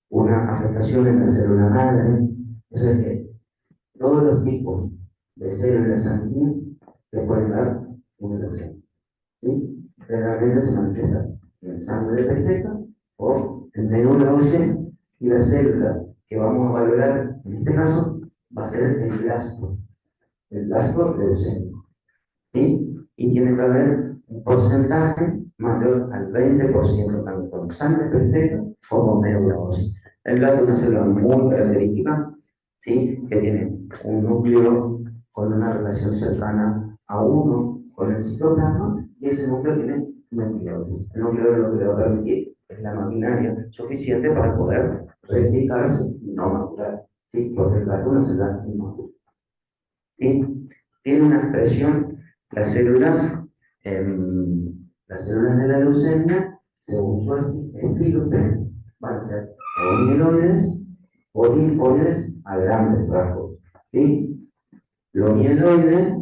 una afectación en la célula madre. Eso es que todos los tipos de células sanguíneas que pueden dar una leucemia, ¿sí? Generalmente se manifiesta en sangre perfecta o en médula ósea, y la célula que vamos a valorar en este caso va a ser el blasto leucémico, ¿sí? Y tiene que haber un porcentaje mayor al 20%, tanto con sangre perfecta como médula ósea. El blasto es una célula muy característica, ¿sí? Que tiene un núcleo con una relación cercana a uno con el citoplasma, y ese núcleo tiene nucleoides. El núcleo lo que le va a permitir es la maquinaria suficiente para poder replicarse y no madurar, ¿sí? Porque el blasto es una célula inmadura, ¿sí? Tiene una expresión, las células, las células de la leucemia, según su estilo, van a ser o mieloides o linfoides a grandes rasgos, ¿sí? Lo mieloide,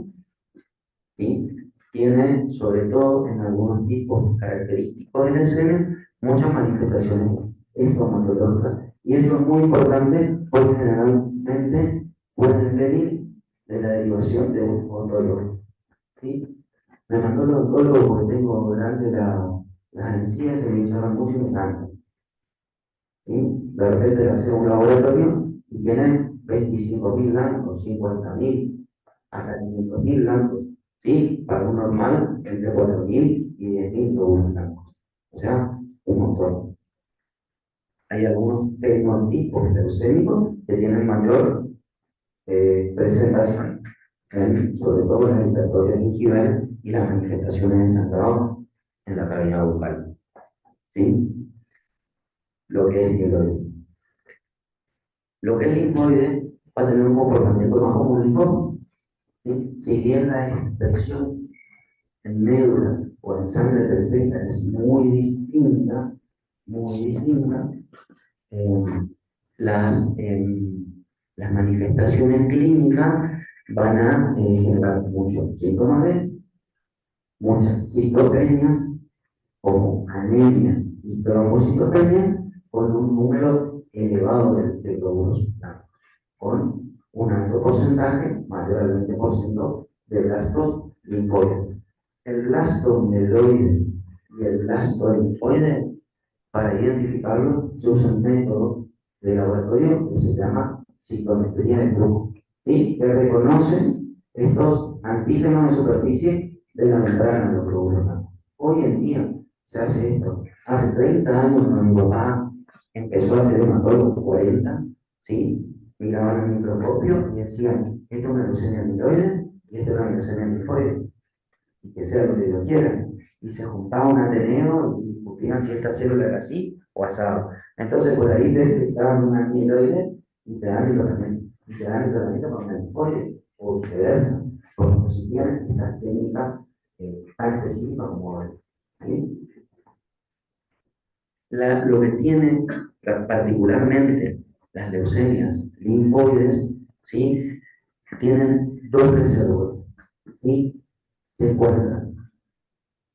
¿sí? Tiene, sobre todo en algunos tipos característicos de leucemia, muchas manifestaciones estomatológicas. Y esto es muy importante porque generalmente pueden venir de la derivación de un odontólogo, ¿sí? Me mandó el odontólogo porque tengo grande las encías, se me hincharon mucho y me sangran, ¿sí? De repente le hacemos un laboratorio y tiene 25.000 blancos, 50.000, hasta 500.000 blancos, ¿sí? Para un normal, entre 4.000 y 10.000 glóbulos blancos. O sea, un montón. Hay algunos fenotipos leucémicos que tienen mayor presentación, sobre todo las hipertrofias gingivales y las manifestaciones de sangrado en la cavidad bucal. ¿Sí? Lo que es mieloide. Lo que es linfoide va a tener un comportamiento más como un linfoma. ¿Sí? Si bien la expresión en médula o en sangre perfecta es muy distinta, eh, las, las manifestaciones clínicas van a generar muchos síntomas de muchas citopenias, como anemias y trombocitopenias, con un número elevado de glóbulos blancos, con un alto porcentaje, mayor al 20% de blastos linfoides. El blasto mieloide y el blasto linfoide, para identificarlo, se usa un método de laboratorio que se llama citometría de flujo, y que reconoce estos antígenos de superficie de la membrana de los glóbulos blancos. Hoy en día se hace esto. Hace 30 años mi papá empezó a hacer hematólogo, 40, ¿sí? Miraban el microscopio y decían, esto es una leucemia mieloide y esto es una leucemia linfoide, y que sea lo que Dios quiera. Y se juntaba un ateneo y discutían si esta célula era así o asado. Entonces por ahí detectaban una mieloide y te dan el tratamiento para una linfoide, o viceversa, porque no existían estas técnicas tan específicas como hoy. ¿Sí? Lo que tiene particularmente las leucemias linfoides, ¿sí? Tienen dos reservorios, ¿sí? Se encuentran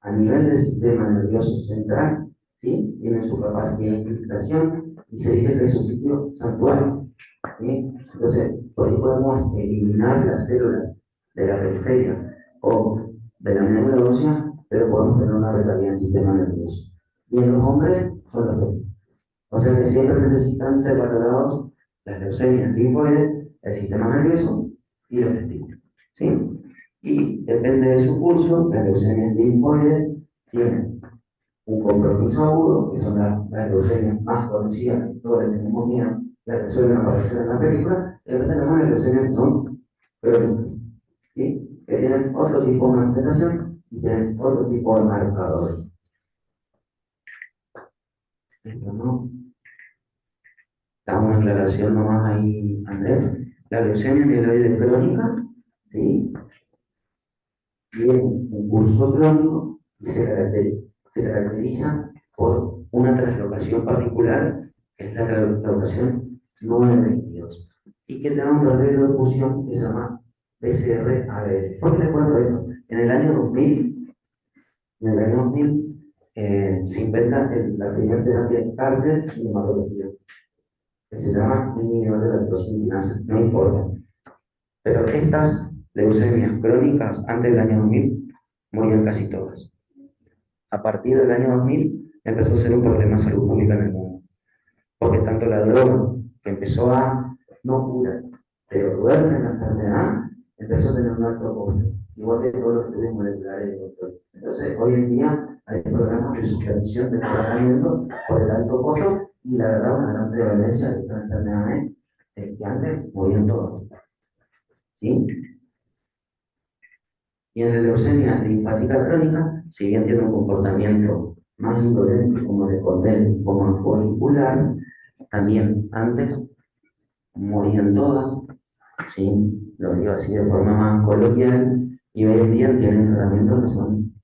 a nivel del sistema nervioso central, ¿sí? Tienen su capacidad de infiltración y se dice que es un sitio santuario, ¿sí? Entonces, por ahí podemos eliminar las células de la periferia o de la médula ósea, pero podemos tener una recaída en el sistema nervioso. Y en los hombres son los dos. O sea que siempre necesitan ser valorados las leucemias linfoides, el sistema nervioso y los testículos, ¿sí? Y depende de su curso, las leucemias linfoides tienen un compromiso agudo, que son las leucemias más conocidas, que todos les tenemos miedo, las que suelen aparecer en la película, y después tenemos las leucemias que son crónicas, ¿sí? Que tienen otro tipo de manifestación y tienen otro tipo de marcadores. Esto no. Da una aclaración nomás ahí, Andrés. La leucemia mieloide crónica, ¿sí? Tiene un curso crónico y se caracteriza por una translocación particular, que es la translocación 922, y que da un verdadero de fusión que se llama BCR-ABL. ¿Por qué les cuento esto? En el año 2000, se inventa la primera terapia de cárter en hematología, que se llama inhibidor de la lactosinquinasa, no importa. Pero estas leucemias crónicas antes del año 2000 morían casi todas. A partir del año 2000 empezó a ser un problema de salud pública en el mundo. Porque tanto la droga, que empezó a no curar, pero duerme en la enfermedad, empezó a tener un alto costo. Igual que todos los estudios moleculares de control. Entonces, hoy en día hay programas de suspensión de tratamiento por el alto costo y la verdad una gran prevalencia de estas enfermedades que antes morían todas. ¿Sí? Y en la leucemia linfática crónica, si bien tiene un comportamiento más indolente como de Condell, como folicular, también antes morían todas, ¿sí? Lo digo así de forma más coloquial, y hoy en día tienen tratamientos que son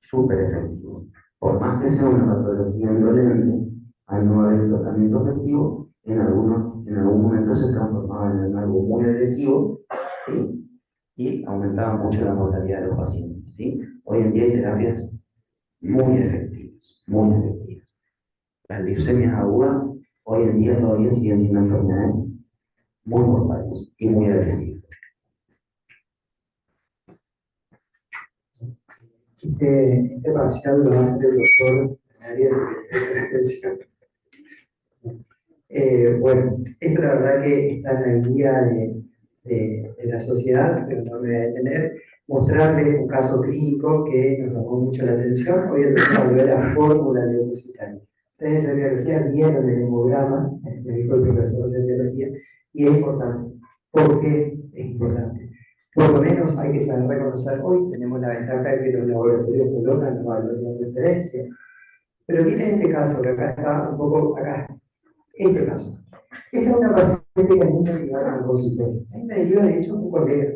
súper efectivos. Por más que sea una patología indolente, al no haber tratamiento efectivo, en algún momento se transformaba en algo muy agresivo, ¿sí? Y aumentaba mucho la mortalidad de los pacientes, ¿sí? Hoy en día hay terapias muy efectivas, muy efectivas. Las leucemias agudas hoy en día todavía siguen siendo enfermedades muy mortales y muy agresivas. Este parcial lo va a hacer el doctor María de Anestesia. Bueno, esto la verdad que está en la guía de la sociedad, pero no me voy a detener. Mostrarles un caso clínico que nos llamó mucho la atención. Hoy el doctor habló de la fórmula leucocitaria. Ustedes en biología vieron el hemograma, me dijo el profesor de biología, y es importante. ¿Por qué es importante? Por lo menos hay que saber reconocer, hoy tenemos la ventaja de que los laboratorios colocan los valores de referencia. Pero miren este caso, que acá está un poco, acá, este caso. Esta es una paciente que a mí me llevaron al consultorio. A mí me dio, de hecho, un colega.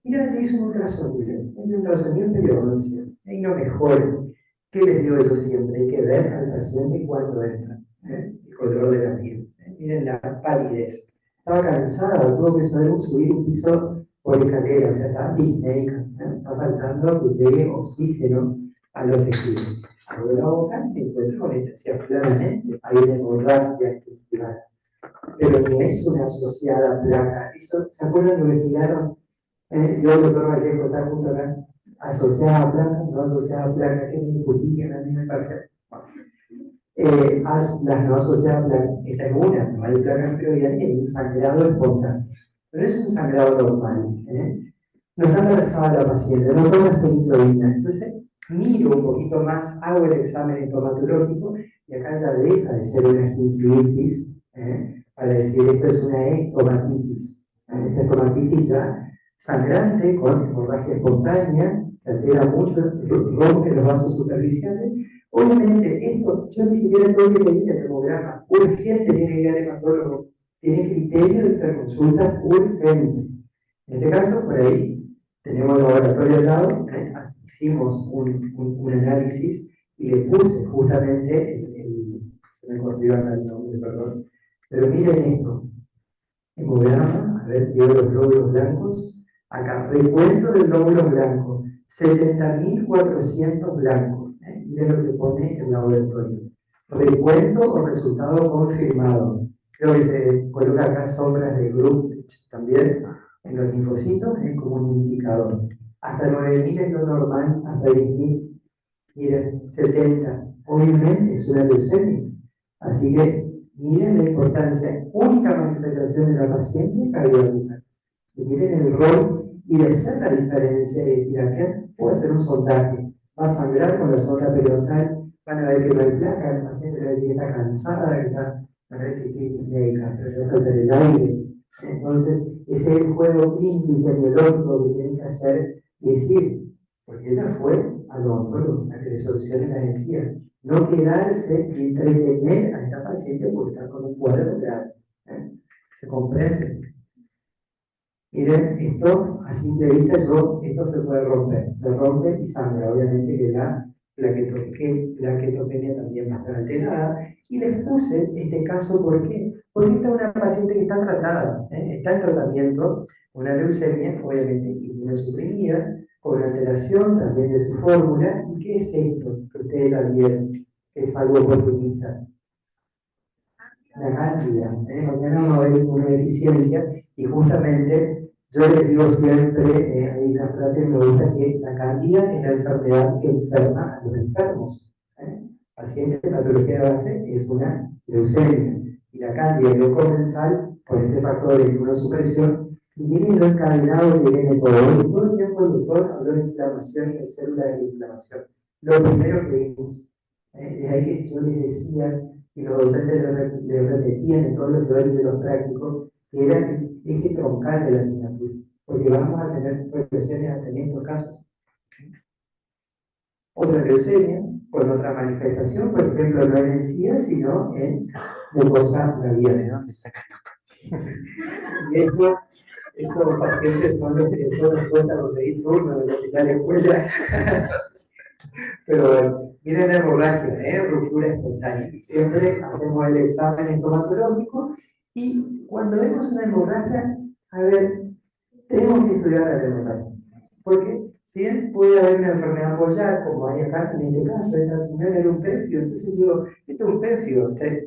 Mira, le hizo un ultrasonido. Un ultrasonido inferior, no sé. Ahí no mejora. ¿Qué les digo yo siempre? Hay que ver al paciente cuando entra. El color de la piel. Miren la palidez. Estaba cansada, tuvo que subir un piso por escalera, o sea, estaba disnéica. Está faltando que llegue oxígeno a los tejidos. Abro la boca y encuentro con esta claramente. Hay una hemorragia estructural, pero no es una asociada placa. Eso, ¿se acuerdan lo que estudiaron? Yo, el doctor Vallejo, está junto acá. Asociada a placa, no asociada a placa, que me discutían a mí me parece. Las no asociadas a placa, esta es una, no hay placa en prioridad y hay un sangrado espontáneo. Pero es un sangrado normal. No está embarazada la paciente, no toma aspirina. Entonces, miro un poquito más, hago el examen estomatológico y acá ya deja de ser una gingivitis, para decir esto es una estomatitis. Esta estomatitis ya sangrante con hemorragia espontánea, que altera mucho, rompe los vasos superficiales. Obviamente, esto yo ni siquiera tengo que pedir el hemograma, urgente tiene que ir al hematólogo, tiene criterio de interconsulta urgente. En este caso, por ahí, tenemos el laboratorio al lado, hicimos un análisis y le puse justamente se me corrió acá el nombre, perdón, pero miren esto, hemograma, a ver si veo los glóbulos blancos, acá, recuento de glóbulos blancos, 70.400 blancos, miren lo que pone el laboratorio, recuento o resultado confirmado, creo que se coloca acá sombras de Gruppich también, en los linfocitos es como un indicador. Hasta 9.000 es lo normal, hasta 10.000. Miren, 70. Obviamente es una leucemia. Así que miren la importancia, única manifestación de la paciente cardíaca. Y miren el rol y de hacer la diferencia, es decir, acá puedo hacer un sondaje. Va a sangrar con la sonda periodontal, van a ver que no hay placa, el paciente le va a decir que está cansada, que está en recipiente médica, pero le falta el aire. Entonces, ese es el juego clínico y semiológico que tienen que hacer y decir, porque ella fue al odontólogo a que le solucione la encía. No quedarse y entretener a esta paciente porque está con un cuadro grave. ¿Se comprende? Miren, esto a simple vista, esto se puede romper. Se rompe y sangra, obviamente que la plaquetopenia también va a estar alterada. Y les puse este caso, ¿por qué? Porque esta es una paciente que está tratada, está en tratamiento, una leucemia, obviamente inmunosuprimida, con alteración también de su fórmula. ¿Y qué es esto que ustedes ya vieron? Que es algo oportunista. La cándida. Mañana vamos a ver una deficiencia y justamente yo les digo siempre, hay una frase que me gusta, que la cándida es la enfermedad que enferma a los enfermos. Paciente de patología de base es una leucemia y la cándida es comensal por este factor de inmunosupresión. Y miren lo encadenado que viene todo el tiempo el doctor habló de inflamación y de células de inflamación. Lo primero que vimos, es ahí que yo les decía, y los docentes les repetían en todos los teóricos y los prácticos, que era el eje troncal de la asignatura, porque vamos a tener progresiones hasta en estos casos. Otra leucemia, con otra manifestación, por ejemplo, no en encía, sino en mucosa labial. ¿De dónde saca esta paciente? Y estos pacientes son los que nos cuesta conseguir turnos en el hospital de escuela. Pero bueno, miren la hemorragia, ruptura espontánea. Siempre hacemos el examen estomatológico y cuando vemos una hemorragia, a ver, tenemos que estudiar la hemorragia. Porque si bien puede haber una enfermedad apoyada, como hay acá en este caso, esta señora era un pefio, entonces digo, esto es un pefio, se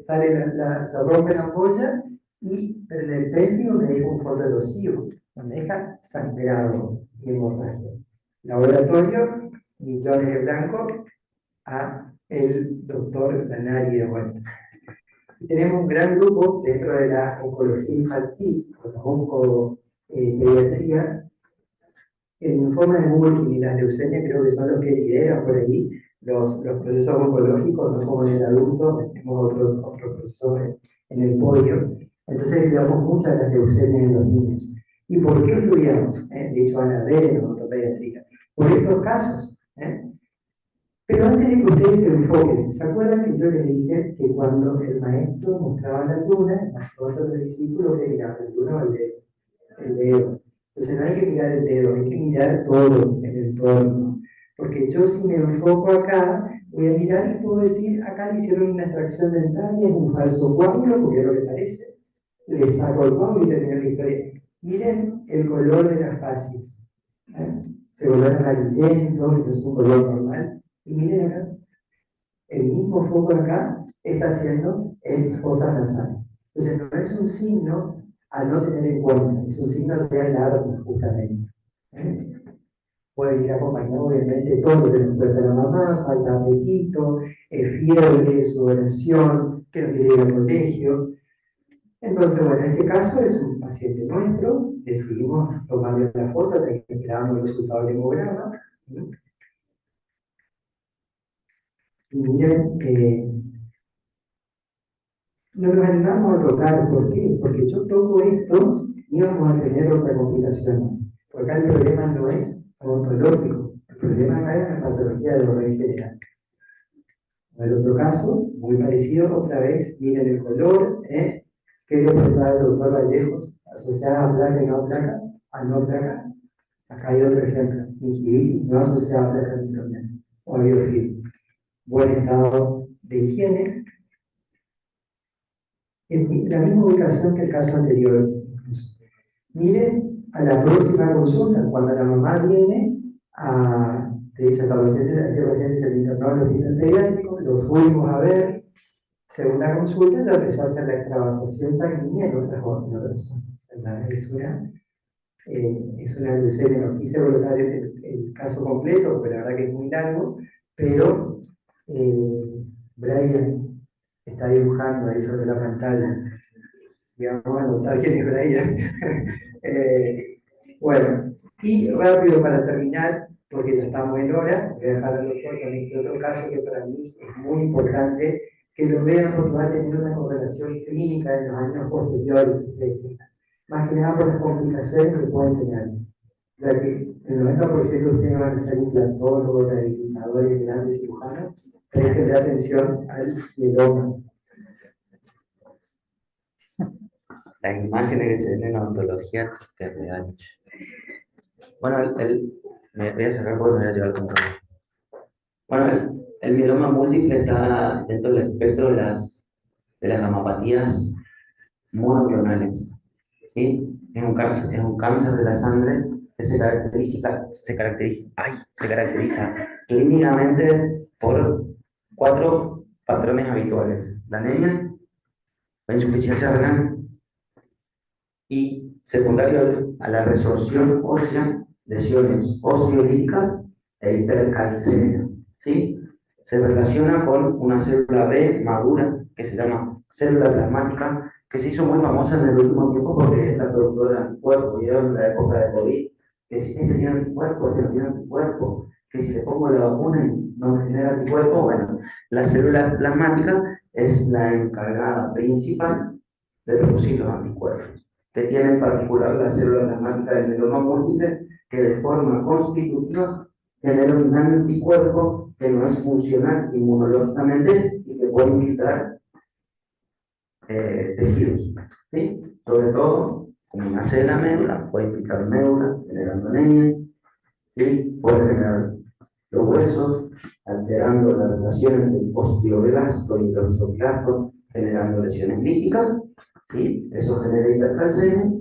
rompe la ampolla y en el pefio me deja un fondo erosivo, me deja sangrado y hemorragia. Laboratorio, millones de blancos, a el doctor Lanari de vuelta. Y tenemos un gran grupo dentro de la oncología infantil, o la oncopediatría. El linfoma de Burkitt y la leucemia creo que son los que lideran por ahí los procesos oncológicos, no como en el adulto, tenemos otros procesos en el podio. Entonces estudiamos muchas de las leucemias en los niños. ¿Y por qué estudiamos? De hecho, van a ver en odontopediatría. Por estos casos. Pero antes de que ustedes se enfoquen, ¿se acuerdan que yo les dije que cuando el maestro mostraba la luna, los discípulos que miraban la luna o el dedo? El dedo. Entonces no hay que mirar el dedo, hay que mirar todo el entorno. Porque yo si me enfoco acá, voy a mirar y puedo decir, acá le hicieron una extracción dental y es un falso coágulo, porque es lo que parece. Le saco el coágulo y termino la historia. Miren el color de las facies. Se volvió amarillento, no es un color normal. Y miren acá, el mismo foco acá está haciendo en fosas nasales. Entonces no es un signo a no tener en cuenta, es un signo de alarma justamente. Puede ir acompañado obviamente de todo lo que nos cuenta la mamá, falta de apetito, fiebre, sudoración, que no quiere ir al colegio. Entonces, bueno, en este caso es un paciente nuestro, decidimos tomarle la foto, esperamos el resultado del hemograma. Y miren, no nos animamos a tocar. ¿Por qué? Porque yo toco esto y vamos a tener otra complicación más. Porque acá el problema no es odontológico, el problema acá es la patología de orden general. En el otro caso, muy parecido, otra vez, miren el color, que es lo que trae el doctor Vallejos, asociada a placa y no placa, a no placa. Acá hay otro ejemplo, gingivitis no asociada a placa microbiana, o a biofilm. Buen estado de higiene, en la misma ubicación que el caso anterior. Miren a la próxima consulta, cuando la mamá viene a, de hecho, este paciente se le internó en el hospital pediátrico, lo fuimos a ver, segunda consulta, ya empezó a hacer la extravasación sanguínea en otras zonas. Es una leucemia, no quise colocar el caso completo, porque la verdad que es muy largo, pero Brian está dibujando ahí sobre la pantalla. Si vamos a notar quién es Brian. Bueno, y rápido para terminar, porque ya estamos en hora, voy a dejar al doctor con este otro caso que para mí es muy importante que lo vean porque va a tener una correlación clínica en los años posteriores, más que nada por las complicaciones que pueden tener, ya que el 90% de ustedes van a ser implantólogos, rehabilitadores, grandes cirujanos, presten atención al mieloma. Las imágenes que se ven en la odontología es real. Bueno, me voy a cerrar porque me voy a llevar el control. Bueno, el mieloma múltiple está dentro del espectro de las gamapatías monoclonales. ¿Sí? Es un cáncer de la sangre que se caracteriza clínicamente por 4 patrones habituales: la anemia, la insuficiencia renal y, secundario a la resorción ósea, lesiones osteolíticas e hipercalcemia. ¿Sí? Se relaciona con una célula B madura que se llama célula plasmática, que se hizo muy famosa en el último tiempo porque es la productora de anticuerpos. Vieron en la época de COVID que si este tiene anticuerpos, este no tiene anticuerpos, que si le pongo la vacuna y no genera anticuerpos. Bueno, la célula plasmática es la encargada principal de producir los anticuerpos, que tiene en particular la célula plasmática del mieloma múltiple, que de forma constitutiva genera un anticuerpo que no es funcional inmunológicamente y que puede infiltrar tejidos. ¿Sí? Sobre todo, como nace de la médula, puede infiltrar médula, generando anemia, ¿sí? Puede generar los huesos, alterando la relación entre el osteoblasto y el osteoclasto, generando lesiones líticas, ¿sí? Eso genera hipercalcemia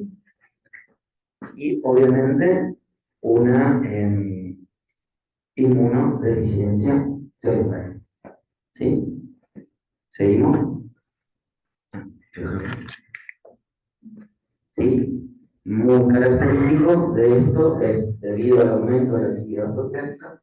y obviamente una inmunodeficiencia celular. ¿Sí? ¿Seguimos? ¿Sí? Muy característico de esto es, debido al aumento de la actividad protética,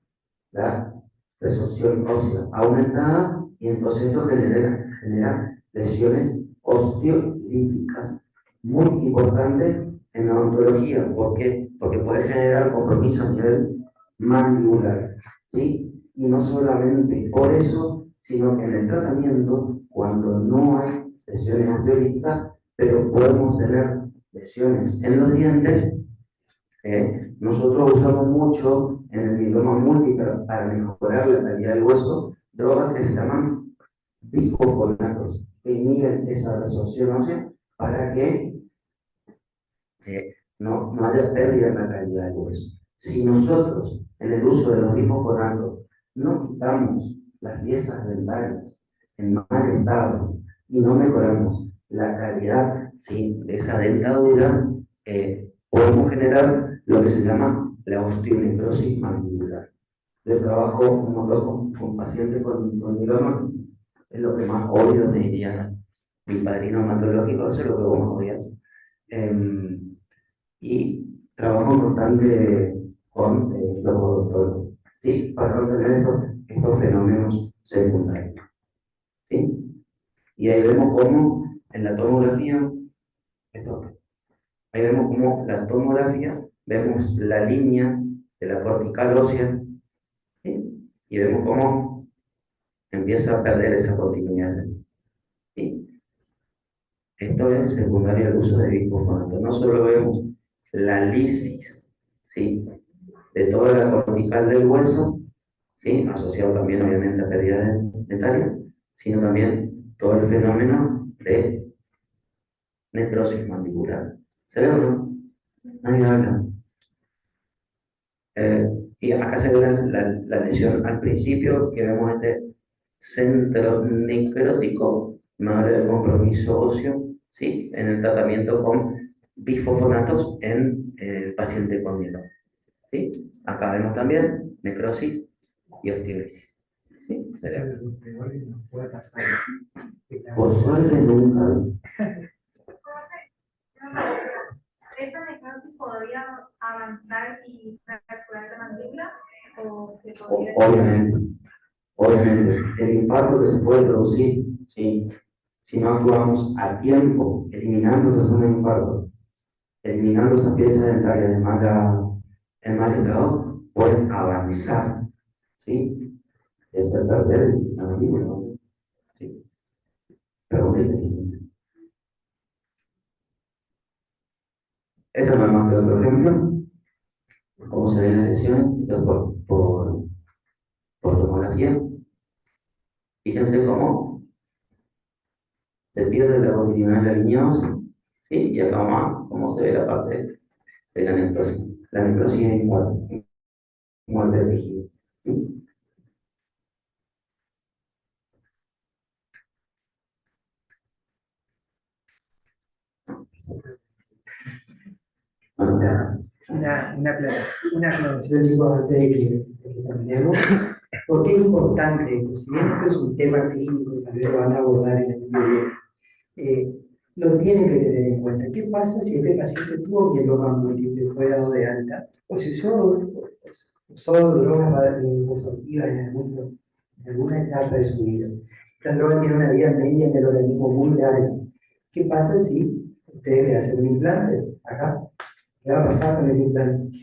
la resorción ósea aumentada, y entonces esto genera lesiones osteolíticas muy importantes en la odontología. ¿Por qué? Porque puede generar compromiso a nivel mandibular, ¿sí? Y no solamente por eso, sino que en el tratamiento, cuando no hay lesiones osteolíticas, pero podemos tener lesiones en los dientes, nosotros usamos mucho en el mieloma múltiple para mejorar la calidad del hueso, drogas que se llaman bifosfonatos, que inhiben esa resorción ósea para que no haya pérdida en la calidad del hueso. Si nosotros, en el uso de los bifosfonatos, no quitamos las piezas dentales en mal estado y no mejoramos la calidad, ¿sí?, de esa dentadura, podemos generar lo que se llama la osteonecrosis mandibular. Yo trabajo un montón con pacientes con mieloma, es lo que más odio, me diría mi padrino hematológico, eso es lo que vos más odias. Y trabajo constante con los odontólogos, ¿sí?, para no tener estos fenómenos secundarios, ¿sí? Y ahí vemos cómo en la tomografía, ahí vemos cómo la tomografía, vemos la línea de la cortical ósea, ¿sí?, y vemos cómo empieza a perder esa continuidad, ¿sí? Esto es secundario al uso de bifosfonato. No solo vemos la lisis, ¿sí?, de toda la cortical del hueso, ¿sí?, asociado también obviamente a pérdida dentaria, sino también todo el fenómeno de necrosis mandibular. ¿Se ve o no? Ahí habla. Y acá se ve la lesión al principio, que vemos este centro necrótico, madre de compromiso óseo, ¿sí?, en el tratamiento con bifosfonatos en el paciente con mieloma, ¿sí? Acá vemos también necrosis y osteolisis, ¿sí? Por suerte nunca. ¿Esa necrosis podría avanzar y fracturar la mandíbula? ¿O se podría... Obviamente, el infarto que se puede producir, ¿sí?, si no actuamos a tiempo, eliminando esa zona de infarto, eliminando esa pieza dentaria en mal estado, pueden avanzar, ¿sí?, y hacer perder la mandíbula, ¿no? ¿Sí? Pero esto no es más que otro ejemplo, cómo se ven las lesiones por tomografía. Fíjense cómo se pierde la continuidad de la línea ósea, ¿sí? Y acá más cómo se ve la parte de la necrosis. La necrosis es muerte de tejido, ¿sí? Una aclaración, digo, antes de que terminemos. ¿Por qué es importante esto? Si bien esto es un tema clínico, tal vez lo van a abordar en el video, lo tienen que tener en cuenta. ¿Qué pasa si este paciente tuvo mieloma múltiple, fue dado de alta, o si usó drogas vasoactivas en alguna etapa de su vida? Esta droga tiene una vida media en el organismo muy larga. ¿Qué pasa si ustedes le hacen un implante acá? ¿Qué va a pasar con ese implante?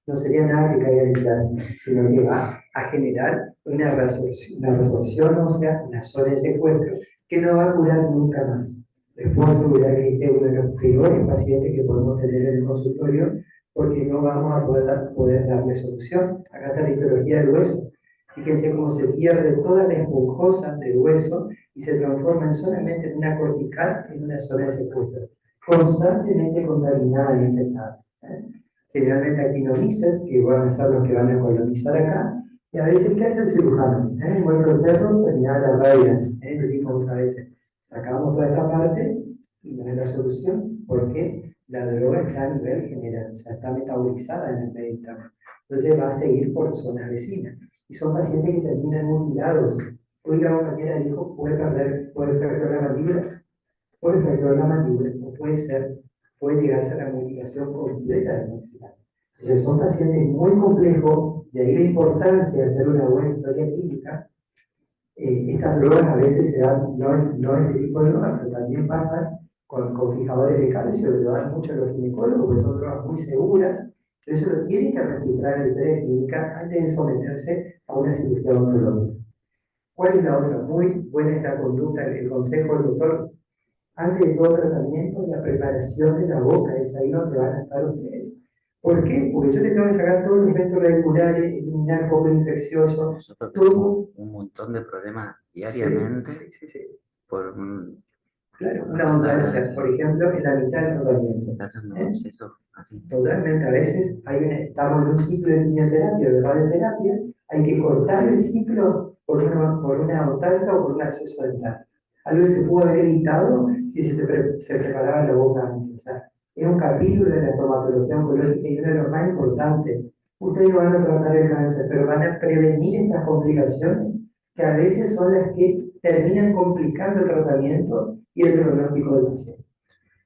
No sería nada que caiga el implante, sino que va a generar una resorción ósea, una zona de secuestro, que no va a curar nunca más. Les puedo asegurar que este es uno de los peores pacientes que podemos tener en el consultorio, porque no vamos a poder darle solución. Acá está la histología del hueso. Fíjense cómo se pierde toda la esponjosa del hueso y se transforma solamente en una cortical, en una zona de secuestro, constantemente contaminada y infectada. Generalmente actinomyces, que van a ser los que van a colonizar acá, y a veces, ¿qué hace el cirujano? Muerto el perro, terminaba la rabia. Decimos a veces, sacamos toda esta parte y no es la solución, porque la droga está a nivel general, o sea, está metabolizada en el medio interno. Entonces va a seguir por zonas vecinas. Y son pacientes que terminan mutilados. Oiga, una compañera dijo, puede perder la mandíbula, o puede llegarse a la mutilación completa del maxilar. Entonces son pacientes muy complejos, de ahí la importancia de hacer una buena historia clínica, Estas drogas a veces se dan, no este tipo de drogas, pero también pasa con fijadores de calcio, que lo dan mucho los ginecólogos, que son drogas muy seguras, pero eso lo tienen que registrar en la historia clínica antes de someterse a una cirugía odontológica. ¿Cuál es la otra? Muy buena esta conducta, el consejo del doctor. Antes de todo tratamiento, la preparación de la boca, es ahí donde van a estar ustedes. ¿Por qué? Porque yo les tengo que sacar todos los restos radiculares, eliminar foco infeccioso, Nosotros todo. tenemos un montón de problemas diariamente Sí. por un... Claro, una odontología, por ejemplo, en la mitad del Se tratamiento. está haciendo un proceso así. Totalmente, a veces estamos en un ciclo de quimioterapia o de radioterapia, hay que cortar el ciclo por una otalgia o por un acceso dental. Algo que se pudo haber evitado si se preparaba la boca antes. O sea, es un capítulo de la estomatología oncológica y uno de los más importantes. Ustedes no van a tratar el cáncer, pero van a prevenir estas complicaciones que a veces son las que terminan complicando el tratamiento y el pronóstico del paciente.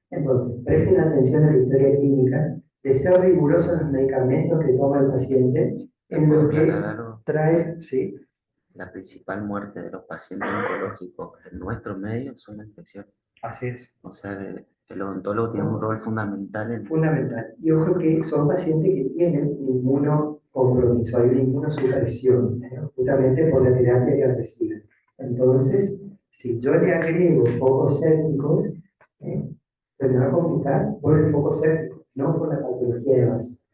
Entonces, presten atención a la historia clínica, de ser riguroso en los medicamentos que toma el paciente, en lo que trae, ¿sí? La principal muerte de los pacientes oncológicos en nuestro medio son las infecciones. Así es. O sea, el odontólogo tiene un rol fundamental en... Fundamental. Y ojo que son pacientes que tienen inmunocompromiso, hay una inmunosupresión, justamente por la terapia que reciben. Entonces, si yo le agrego focos sépticos, se me va a complicar por el foco séptico, no por la patología de base.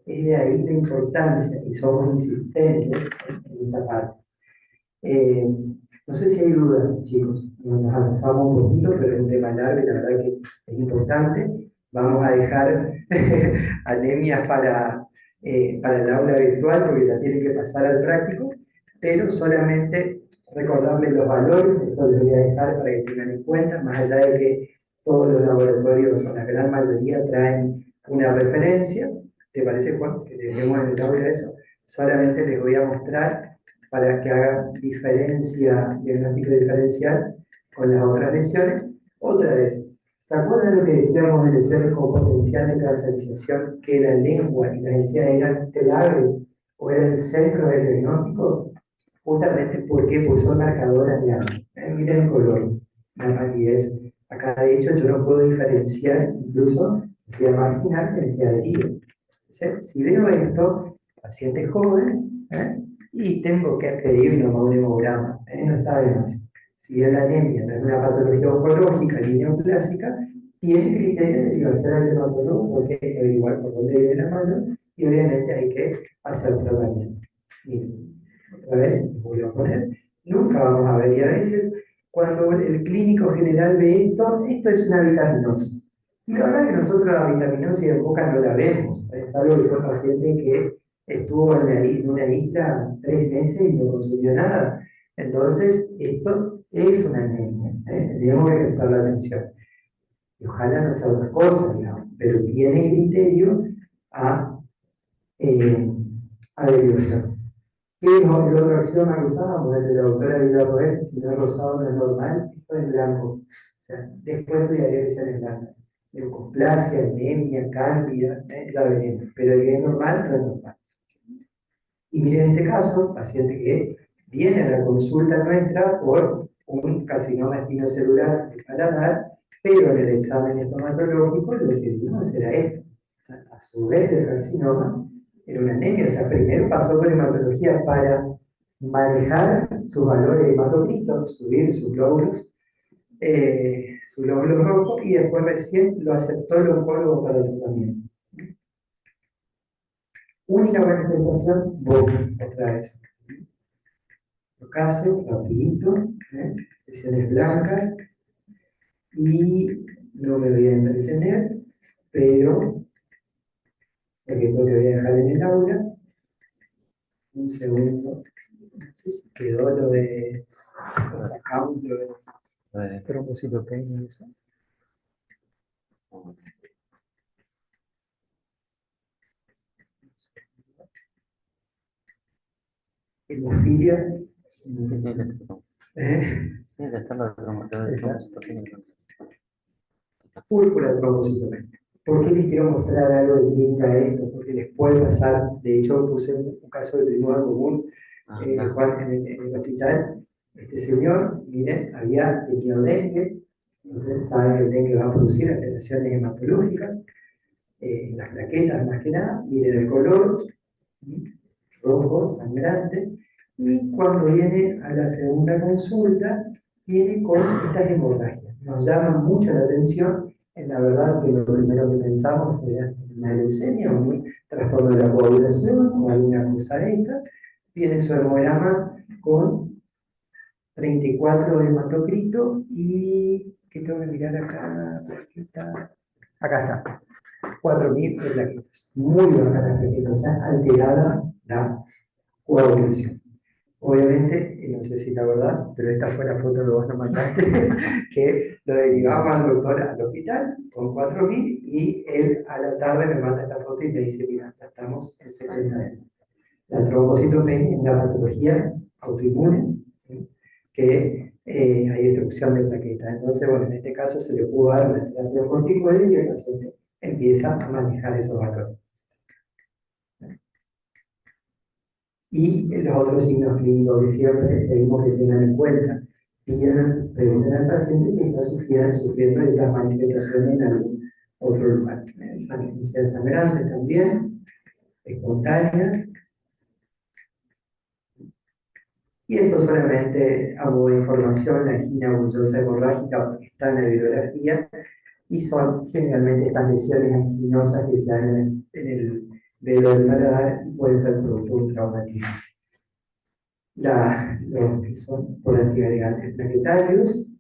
Es de ahí la importancia, y somos insistentes en esta parte. No sé si hay dudas, chicos. Nos avanzamos un poquito, pero es un tema largo y la verdad que es importante. Vamos a dejar anemias para el aula virtual porque ya tienen que pasar al práctico, pero solamente recordarles los valores, esto les voy a dejar para que tengan en cuenta, más allá de que todos los laboratorios, o la gran mayoría, traen una referencia. ¿Te parece, Juan, que dejemos en el aula eso? Solamente les voy a mostrar para que hagan diagnóstico diferencial con las otras lesiones. Otra vez, ¿se acuerdan lo que decíamos de lesiones con potencial de cancerización, que la lengua y las encías eran claves o eran el centro del diagnóstico? Justamente porque pues son marcadoras de algo. Miren el color, la rapidez. Acá de hecho yo no puedo diferenciar incluso si es marginal que sea adherido. Si veo esto, paciente joven, y tengo que pedir un hemograma, no está de más. Si bien la anemia no es una patología oncológica ni neoplásica, tiene criterio de diversidad al dermatólogo porque hay que averiguar por dónde viene la mano y obviamente hay que hacer tratamiento. Miren, otra vez, voy a poner, nunca vamos a ver, y a veces cuando el clínico general ve esto es una vitaminosis. Y la verdad que nosotros la vitaminosis en boca no la vemos, es algo que son pacientes que estuvo en una isla 3 meses y no consumió nada. Entonces, esto es una anemia, tenemos que prestarle atención. Y ojalá no sea otra cosa, digamos, pero tiene criterio a derivación. ¿Qué es la otra acción que usábamos? El de la doctora Villarroel, si no es rosado no es normal, esto es blanco. O sea, después de la dirección es blanca. Leucoplasia, anemia, cándida, ya veremos. Pero el que es normal no es normal. Y miren en este caso, paciente que viene a la consulta nuestra por un carcinoma espinocelular de paladar, pero en el examen estomatológico lo que vimos era esto. O sea, a su vez del carcinoma era una anemia. O sea, primero pasó por hematología para manejar sus valores hematocritos, subir sus glóbulos rojos, y después recién lo aceptó el oncólogo para el tratamiento. Única manifestación, boca, otra vez. Lo caso, rapidito, lesiones blancas, y no me voy a entretener, pero porque esto te voy a dejar en el aula. Un segundo. No sé si quedó lo de los accounts, lo de trombocitopenia y eso. Hemofilia. Púrpura trombocitopenia. ¿Por qué les quiero mostrar algo de clínica de esto? Porque les puede pasar, de hecho puse un caso de trinuda común, Juan, en el hospital, Este señor, miren, había tenido dengue, entonces saben que el dengue va a producir alteraciones hematológicas, las plaquetas más que nada, miren el color, rojo, sangrante, y cuando viene a la segunda consulta, viene con estas hemorragias. Nos llama mucho la atención, en la verdad que lo primero que pensamos era una leucemia, un trastorno de la coagulación o alguna cosa de esta. Viene su hemograma con 34 de hematocrito y, ¿qué tengo que mirar acá? Acá está. 4.000 de plaquetas, muy baja la plaqueta, o sea, alterada la coagulación. Obviamente, no sé si te acordás, pero esta fue la foto que vos nos mandaste, que lo derivamos al doctor al hospital con 4.000 y él a la tarde me manda esta foto y me dice, mira, ya estamos en 70. La trombocitopenia es una patología autoinmune, ¿sí? Que hay destrucción de plaquetas. Entonces, bueno, en este caso se le pudo dar una terapia corticoide y el paciente empieza a manejar esos valores. Y los otros signos clínicos que siempre pedimos que tengan en cuenta. Pregunten al paciente si está sufriendo de estas manifestaciones en algún otro lugar. Anestesia sangrante también, espontáneas. Y esto solamente a modo de información, la angina bullosa hemorrágica está en la bibliografía y son generalmente estas lesiones anginosas que se dan en el velo del paladar y pueden ser producto de un traumatismo. Los que son por antiagregantes plaquetarios,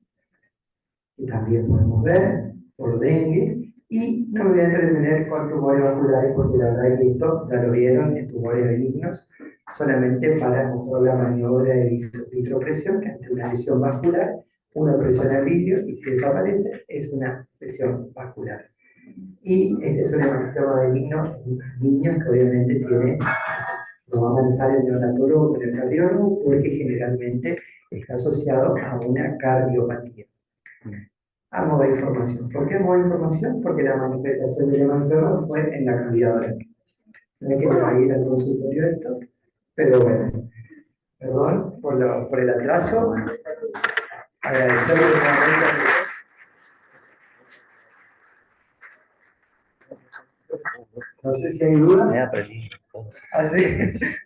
que también podemos ver, por dengue, y no me voy a entretener con tumores vasculares porque la verdad que esto ya lo vieron en tumores benignos, solamente para mostrar la maniobra de vitropresión, que ante una lesión vascular, uno presiona el vidrio y si desaparece es una lesión vascular. Y este es un hemangioma benigno en niños que obviamente tiene, lo va a manejar el neonatólogo con el cardiólogo porque generalmente está asociado a una cardiopatía. A modo de información. ¿Por qué a modo de información? Porque la manifestación del hemangioma fue en la cavidad oral. No es que te va a ir al consultorio de esto, pero bueno, perdón por el atraso. Agradecerle nuevamente. No sé si hay dudas. ¿Ah, sí?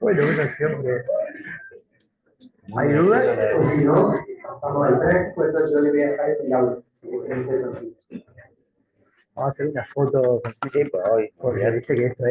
Bueno, una siempre. ¿Hay dudas? O si no, pasamos al fresco, entonces yo le voy a dejar el audio. Vamos a hacer una foto con sí, porque viste que esto es.